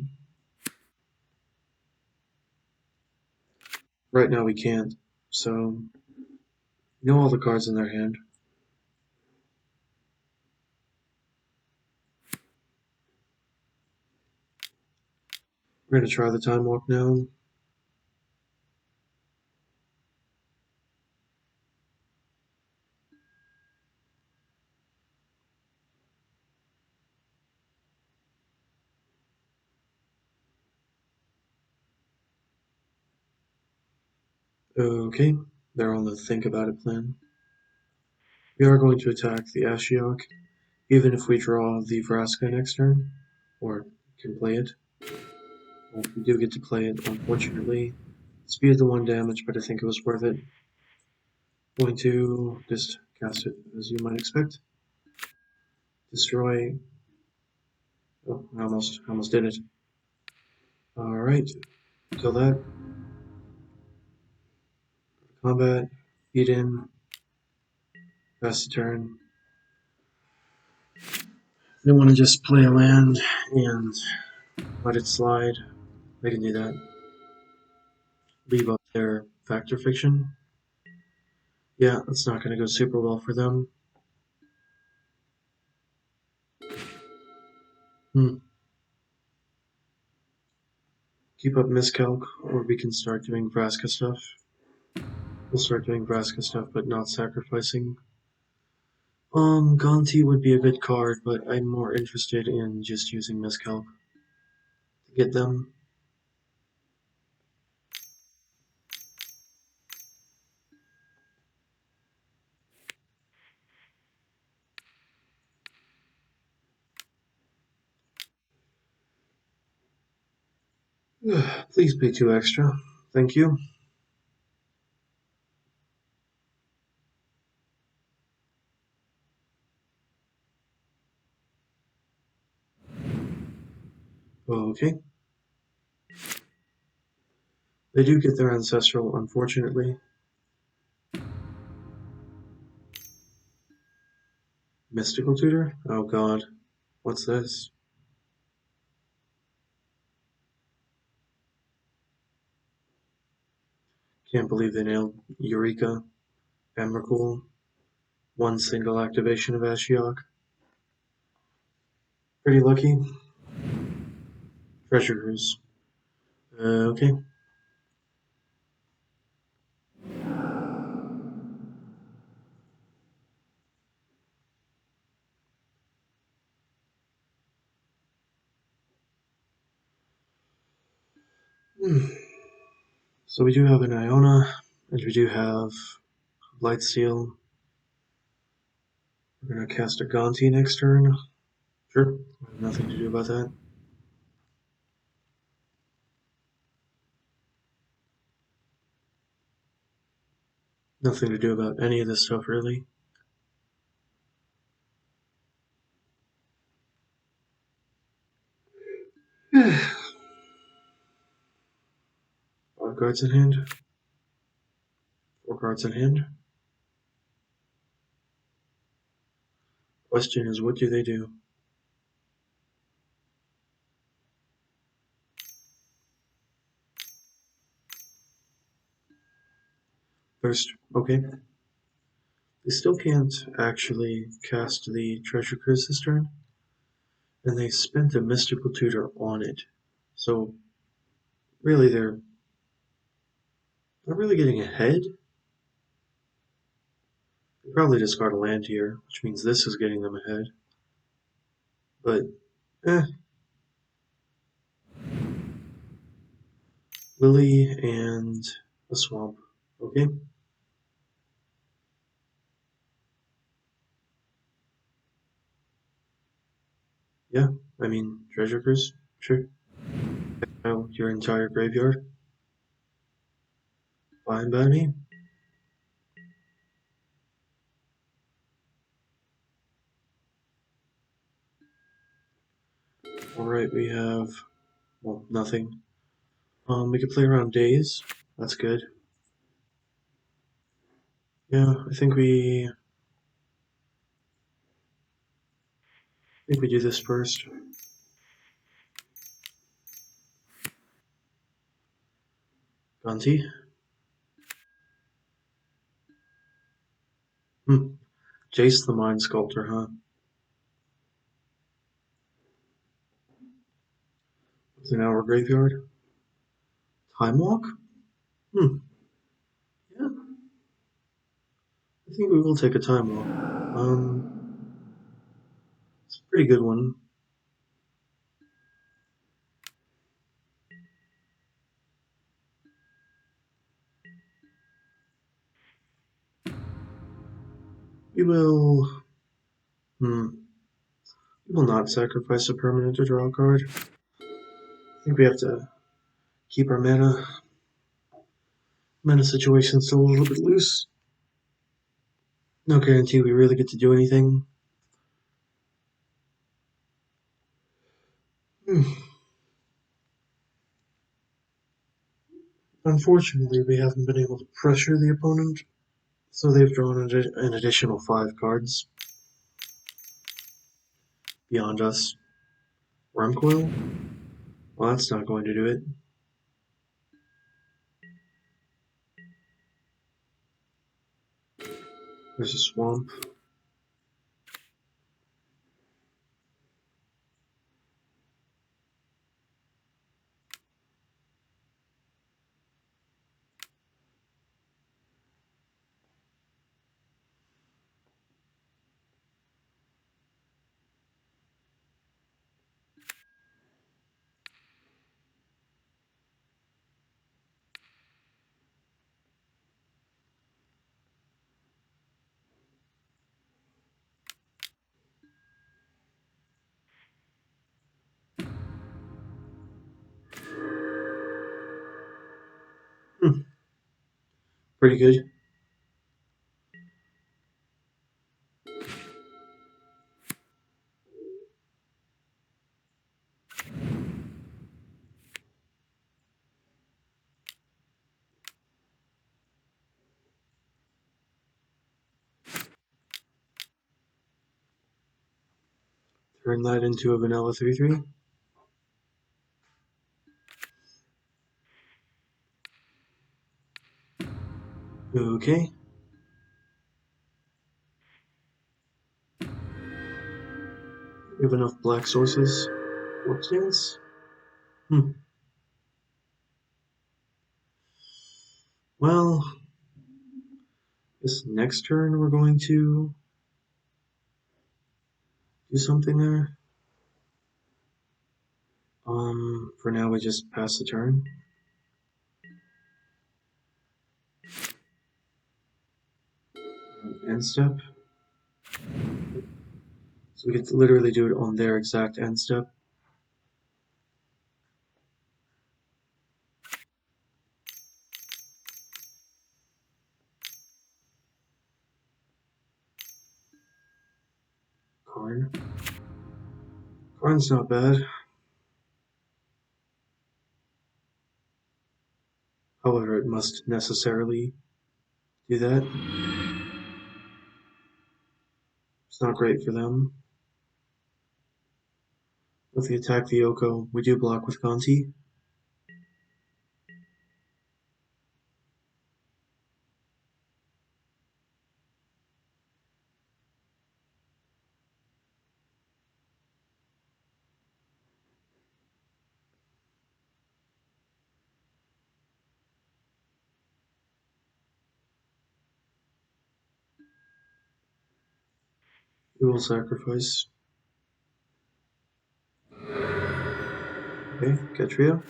A: Right now we can't, so know all the cards in their hand. We're gonna try the time walk now. Okay, they're on the think about it plan. We are going to attack the Ashiok, even if we draw the Vraska next turn, or can play it. Well, we do get to play it, unfortunately. Speed the 1 damage, but I think it was worth it. Going to just cast it as you might expect. Destroy. Oh, I almost did it. Alright, kill that. Combat, beat in, pass the turn. They want to just play a land and let it slide. They can do that. Leave up their fact or fiction. Yeah, that's not going to go super well for them. Keep up miscalc, or we can start doing Vraska stuff. We'll start doing Vraska stuff, but not sacrificing. Gonti would be a good card, but I'm more interested in just using miscalc to get them. Please pay 2 extra. Thank you. Okay. They do get their ancestral, unfortunately. Mystical tutor? Oh god. What's this? Can't believe they nailed EUREKA, EMRAKUL, one single activation of Ashiok. Pretty lucky. Treasure Cruise. Okay. So we do have an Iona, and we do have Blightsteel. We're gonna cast a Gonti next turn. Sure, I have nothing to do about that. Nothing to do about any of this stuff, really. 5 cards in hand. 4 cards in hand. Question is, what do they do? First, okay. They still can't actually cast the Treasure Curse this turn, and they spent a Mystical Tutor on it. So, really, they're not really getting ahead. They probably discard a land here, which means this is getting them ahead. But, Lily and a swamp. Okay. Yeah, I mean, Treasure Curse, sure. Your entire graveyard. Fine by me. Alright, we have, well, nothing. We could play around days. That's good. Yeah, I think we do this first. Gunty. Jace the Mind Sculptor, huh? It's in our graveyard. Time Walk? Yeah, I think we will take a Time Walk. It's a pretty good one. We will... We will not sacrifice a permanent to draw a card. I think we have to keep our mana situation still a little bit loose. No guarantee we really get to do anything. Unfortunately, we haven't been able to pressure the opponent, so they've drawn an additional 5 cards beyond us. Wormcoil? Well, that's not going to do it. There's a swamp. Pretty good. Turn that into a vanilla 3/3. Okay. We have enough black sources. What chance? Well, this next turn we're going to do something there. For now we just pass the turn. End step. So we get to literally do it on their exact end step. Karn. Karn's not bad. However, it must necessarily do that. It's not great for them. If we attack the Yoko, we do block with Conti. We will sacrifice. Okay, Ketria.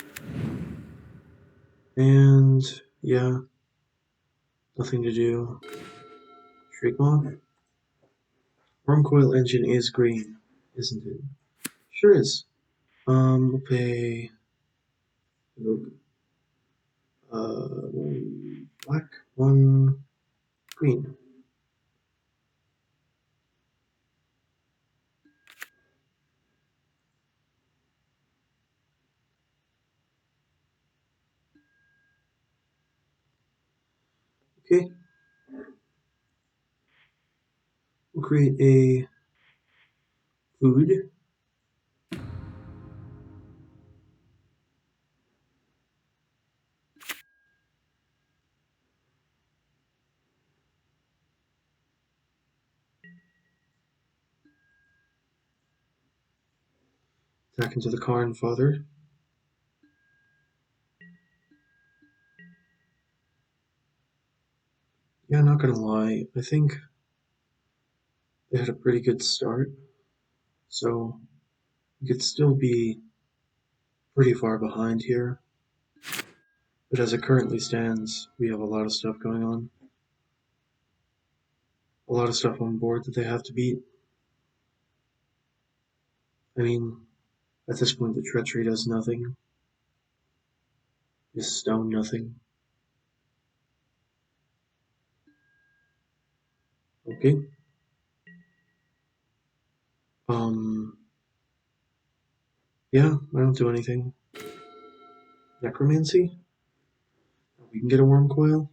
A: And yeah, nothing to do. Shriekmaw. Worm coil engine is green, isn't it? Sure is. We'll pay one black, one green. Okay. We'll create a food. Back into the Karn father. Yeah, not gonna lie, I think they had a pretty good start, so we could still be pretty far behind here. But as it currently stands, we have a lot of stuff going on. A lot of stuff on board that they have to beat. I mean, at this point the treachery does nothing. Just stone nothing. Okay. Yeah, I don't do anything. Necromancy? We can get a worm coil.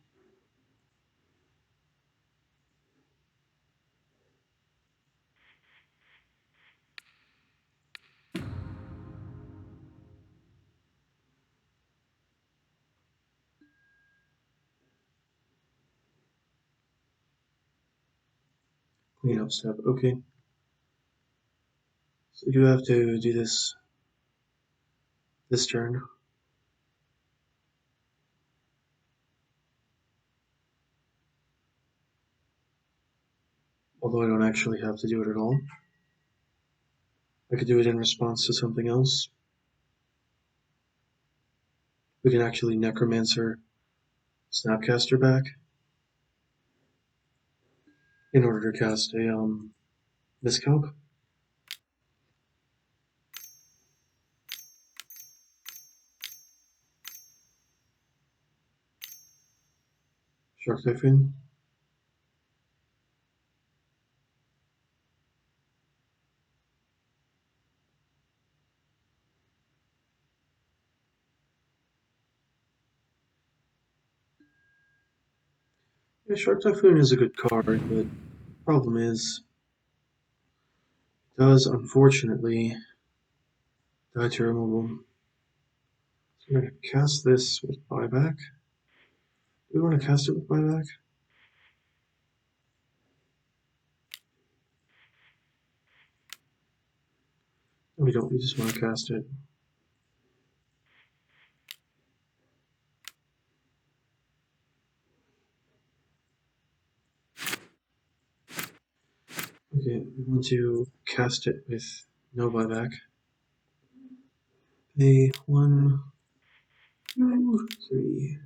A: Clean up step, okay. So we do have to do this turn. Although I don't actually have to do it at all. I could do it in response to something else. We can actually Necromancer Snapcaster back in order to cast a Miscalc. Shark Typhoon. Yeah, Shark Typhoon is a good card, but the problem is it does unfortunately die to removal. So I'm going to cast this with buyback. Do we want to cast it with buyback? No, we don't. We just want to cast it. Okay, we want to cast it with no buyback. Pay 1, 2, 3.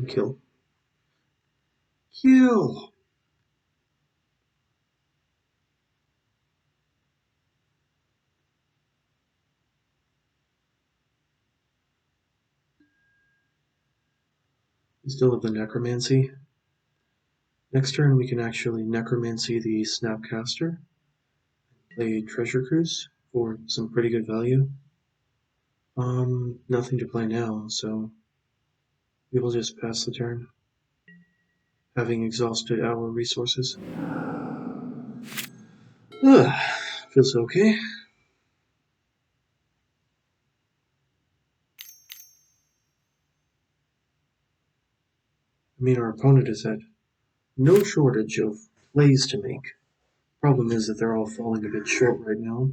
A: Kill. Kill! We still have the Necromancy. Next turn we can actually Necromancy the Snapcaster. play Treasure Cruise for some pretty good value. Nothing to play now, so we will just pass the turn, having exhausted our resources. Feels okay. I mean, our opponent has had no shortage of plays to make. Problem is that they're all falling a bit short right now.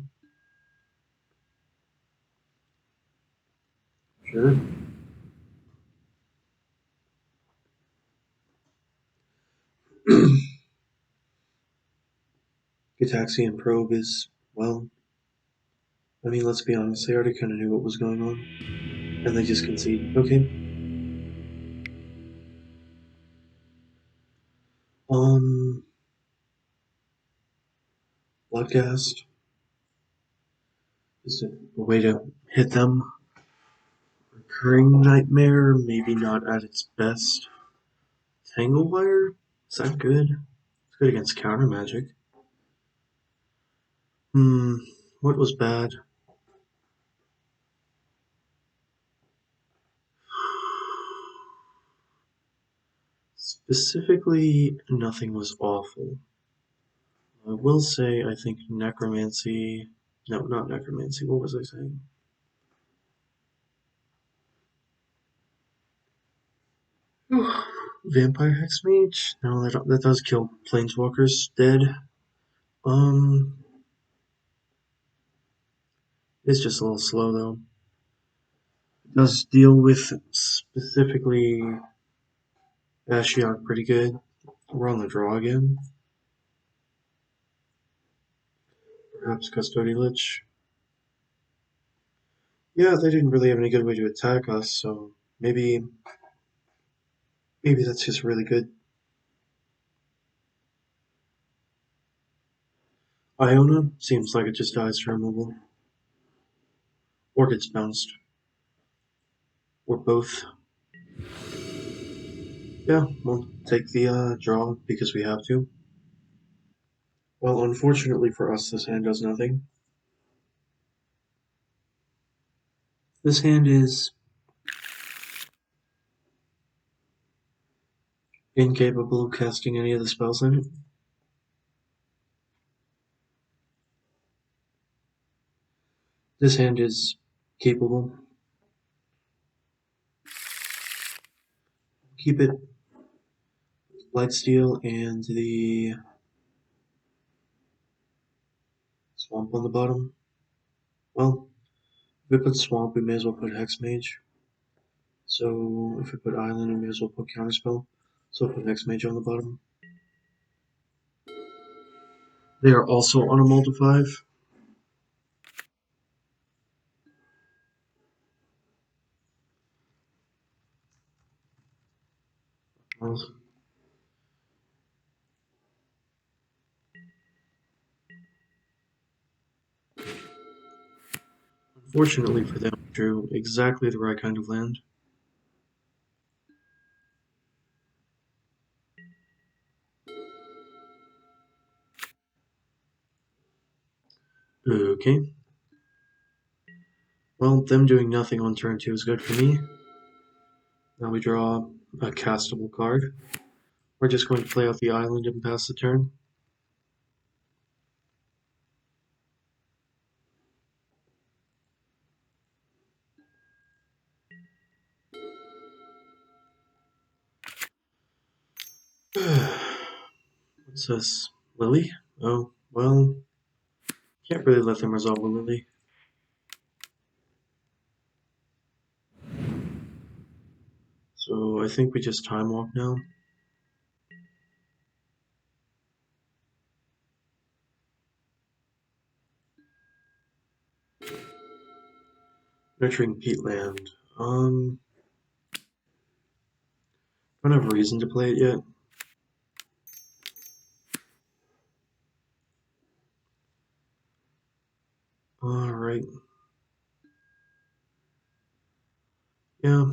A: Sure. Gataxi and Probe is, well, I mean, let's be honest, they already kind of knew what was going on, and they just conceded. Okay. Um, Bloodcast is a way to hit them. Recurring Nightmare, maybe not at its best. Tanglewire, is that good? It's good against counter magic. What was bad? Specifically, nothing was awful. I will say, I think Necromancy. No, not Necromancy. What was I saying? Vampire Hexmage? No, that does kill Planeswalkers dead. Um, it's just a little slow though. It does deal with specifically Ashiok pretty good. We're on the draw again. Perhaps Custody Lich. Yeah, they didn't really have any good way to attack us, so maybe that's just really good. Iona seems like it just dies to removal. Or gets bounced. Or both. Yeah, we'll take the draw because we have to. Well, unfortunately for us, this hand does nothing. This hand is incapable of casting any of the spells in it. This hand is capable. Keep it Lightsteel and the Swamp on the bottom. Well, if we put Swamp, we may as well put Hexmage. So if we put Island, we may as well put Counterspell. So we'll put Hexmage on the bottom. They are also on a multi 5. Unfortunately for them, we drew exactly the right kind of land. Okay. Well, them doing nothing on turn 2 is good for me. Now we draw a castable card. We're just going to play out the island and pass the turn. What's this? Lily? Oh, well, can't really let them resolve a Lily. So I think we just time walk now. Nurturing Peatland. Don't have a reason to play it yet. Alright. Yeah.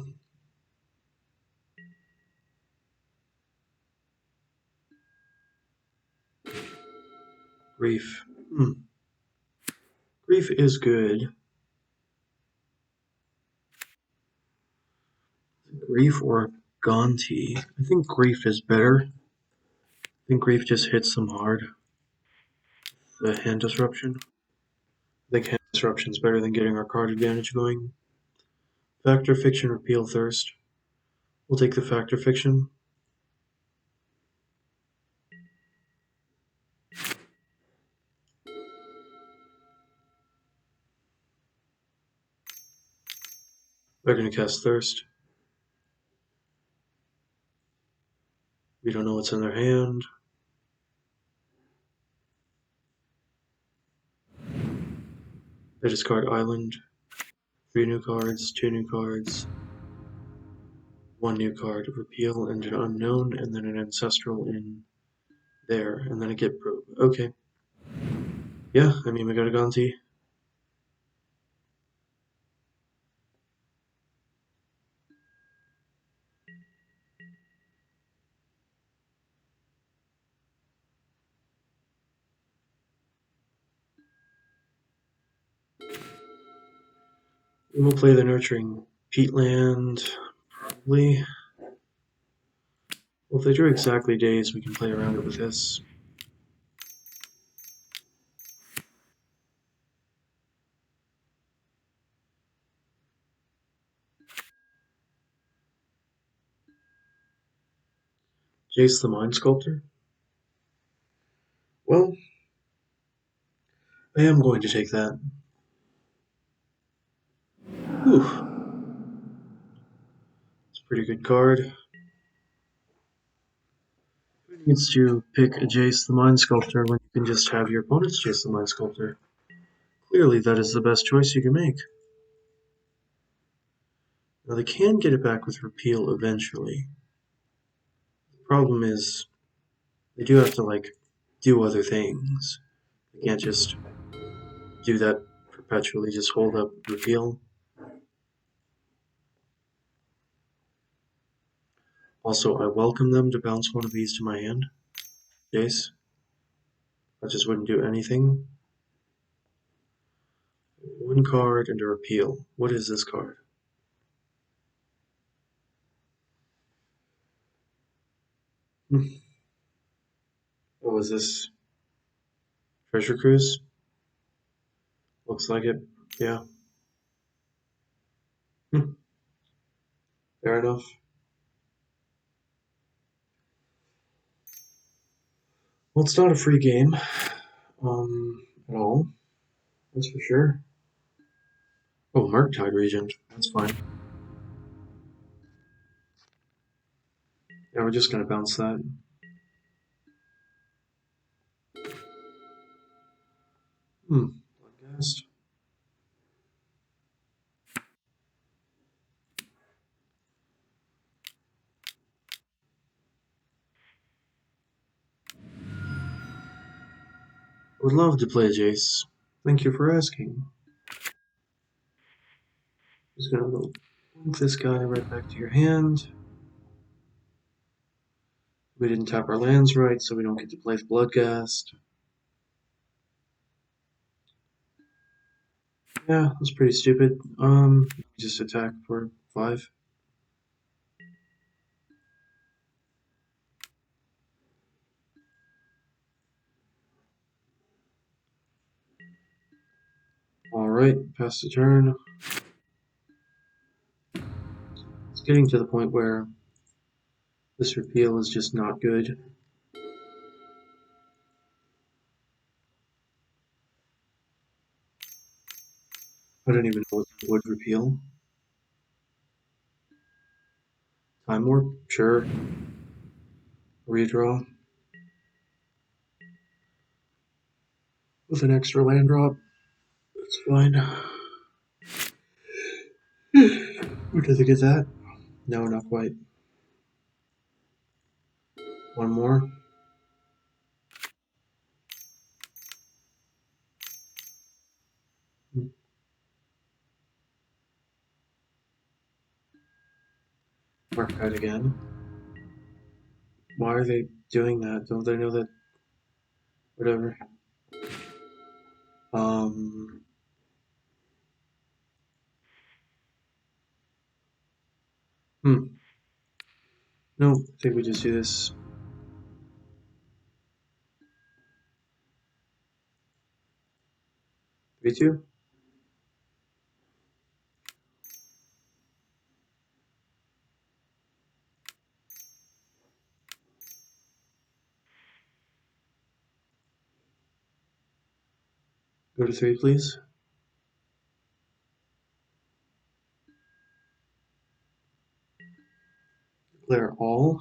A: Grief. Grief is good. Grief or Gonti? I think Grief is better. I think Grief just hits them hard. The hand disruption. I think hand disruption is better than getting our card advantage going. Factor Fiction or Peel Thirst? We'll take the Factor Fiction. They're going to cast Thirst. We don't know what's in their hand. They discard Island. 3 new cards, 2 new cards, 1 new card, Repeal and an Unknown, and then an Ancestral in there, and then a Git Probe. Okay. Yeah, I mean, we got a Gonti. We'll play the Nurturing Peatland, probably. Well, if they drew exactly days, we can play around it with this. Jace the Mind Sculptor? Well, I am going to take that. Whew. It's a pretty good card. Who needs to pick a Jace the Mind Sculptor when you can just have your opponent's Jace the Mind Sculptor? Clearly, that is the best choice you can make. Now, they can get it back with Repeal eventually. The problem is, they do have to, do other things. They can't just do that perpetually, just hold up Repeal. Also, I welcome them to bounce one of these to my hand. Jace. I just wouldn't do anything. 1 card and a Repeal. What is this card? What was this? Treasure Cruise? Looks like it. Yeah. Fair enough. Well, it's not a free game. At all. That's for sure. Oh, Murktide Regent. That's fine. Yeah, we're just gonna bounce that. Bloodcast. Would love to play Jace. Thank you for asking. Just gonna link this guy right back to your hand. We didn't tap our lands right, so we don't get to play Bloodcast. Yeah, that's pretty stupid. Just attack for 5. Alright, pass the turn. It's getting to the point where this Repeal is just not good. I don't even know what would Repeal. Time Warp? Sure. Redraw. With an extra land drop. That's fine. Does it get that? No, not quite. 1 more. Mark that again. Why are they doing that? Don't they know that? Whatever. No, I think we just do this. Me too. Go to 3, please. Declare all.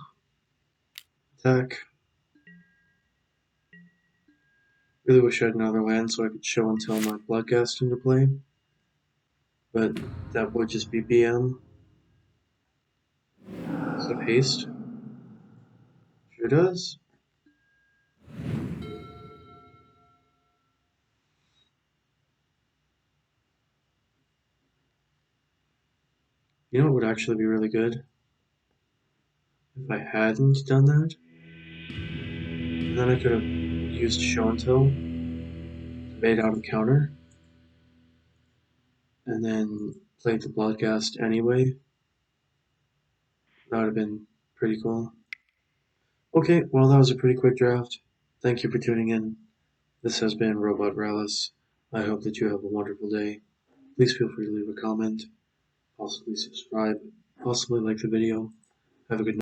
A: Attack. Really wish I had another land so I could show and tell my Bloodghast into play. But that would just be BM. Does it have haste? Sure does. You know what would actually be really good? If I hadn't done that, and then I could have used show and tell to bait out a counter, and then played the Bloodghast anyway. That would have been pretty cool. Okay, well that was a pretty quick draft. Thank you for tuning in. This has been Robot Rallis. I hope that you have a wonderful day. Please feel free to leave a comment, possibly subscribe, possibly like the video. Have a good night.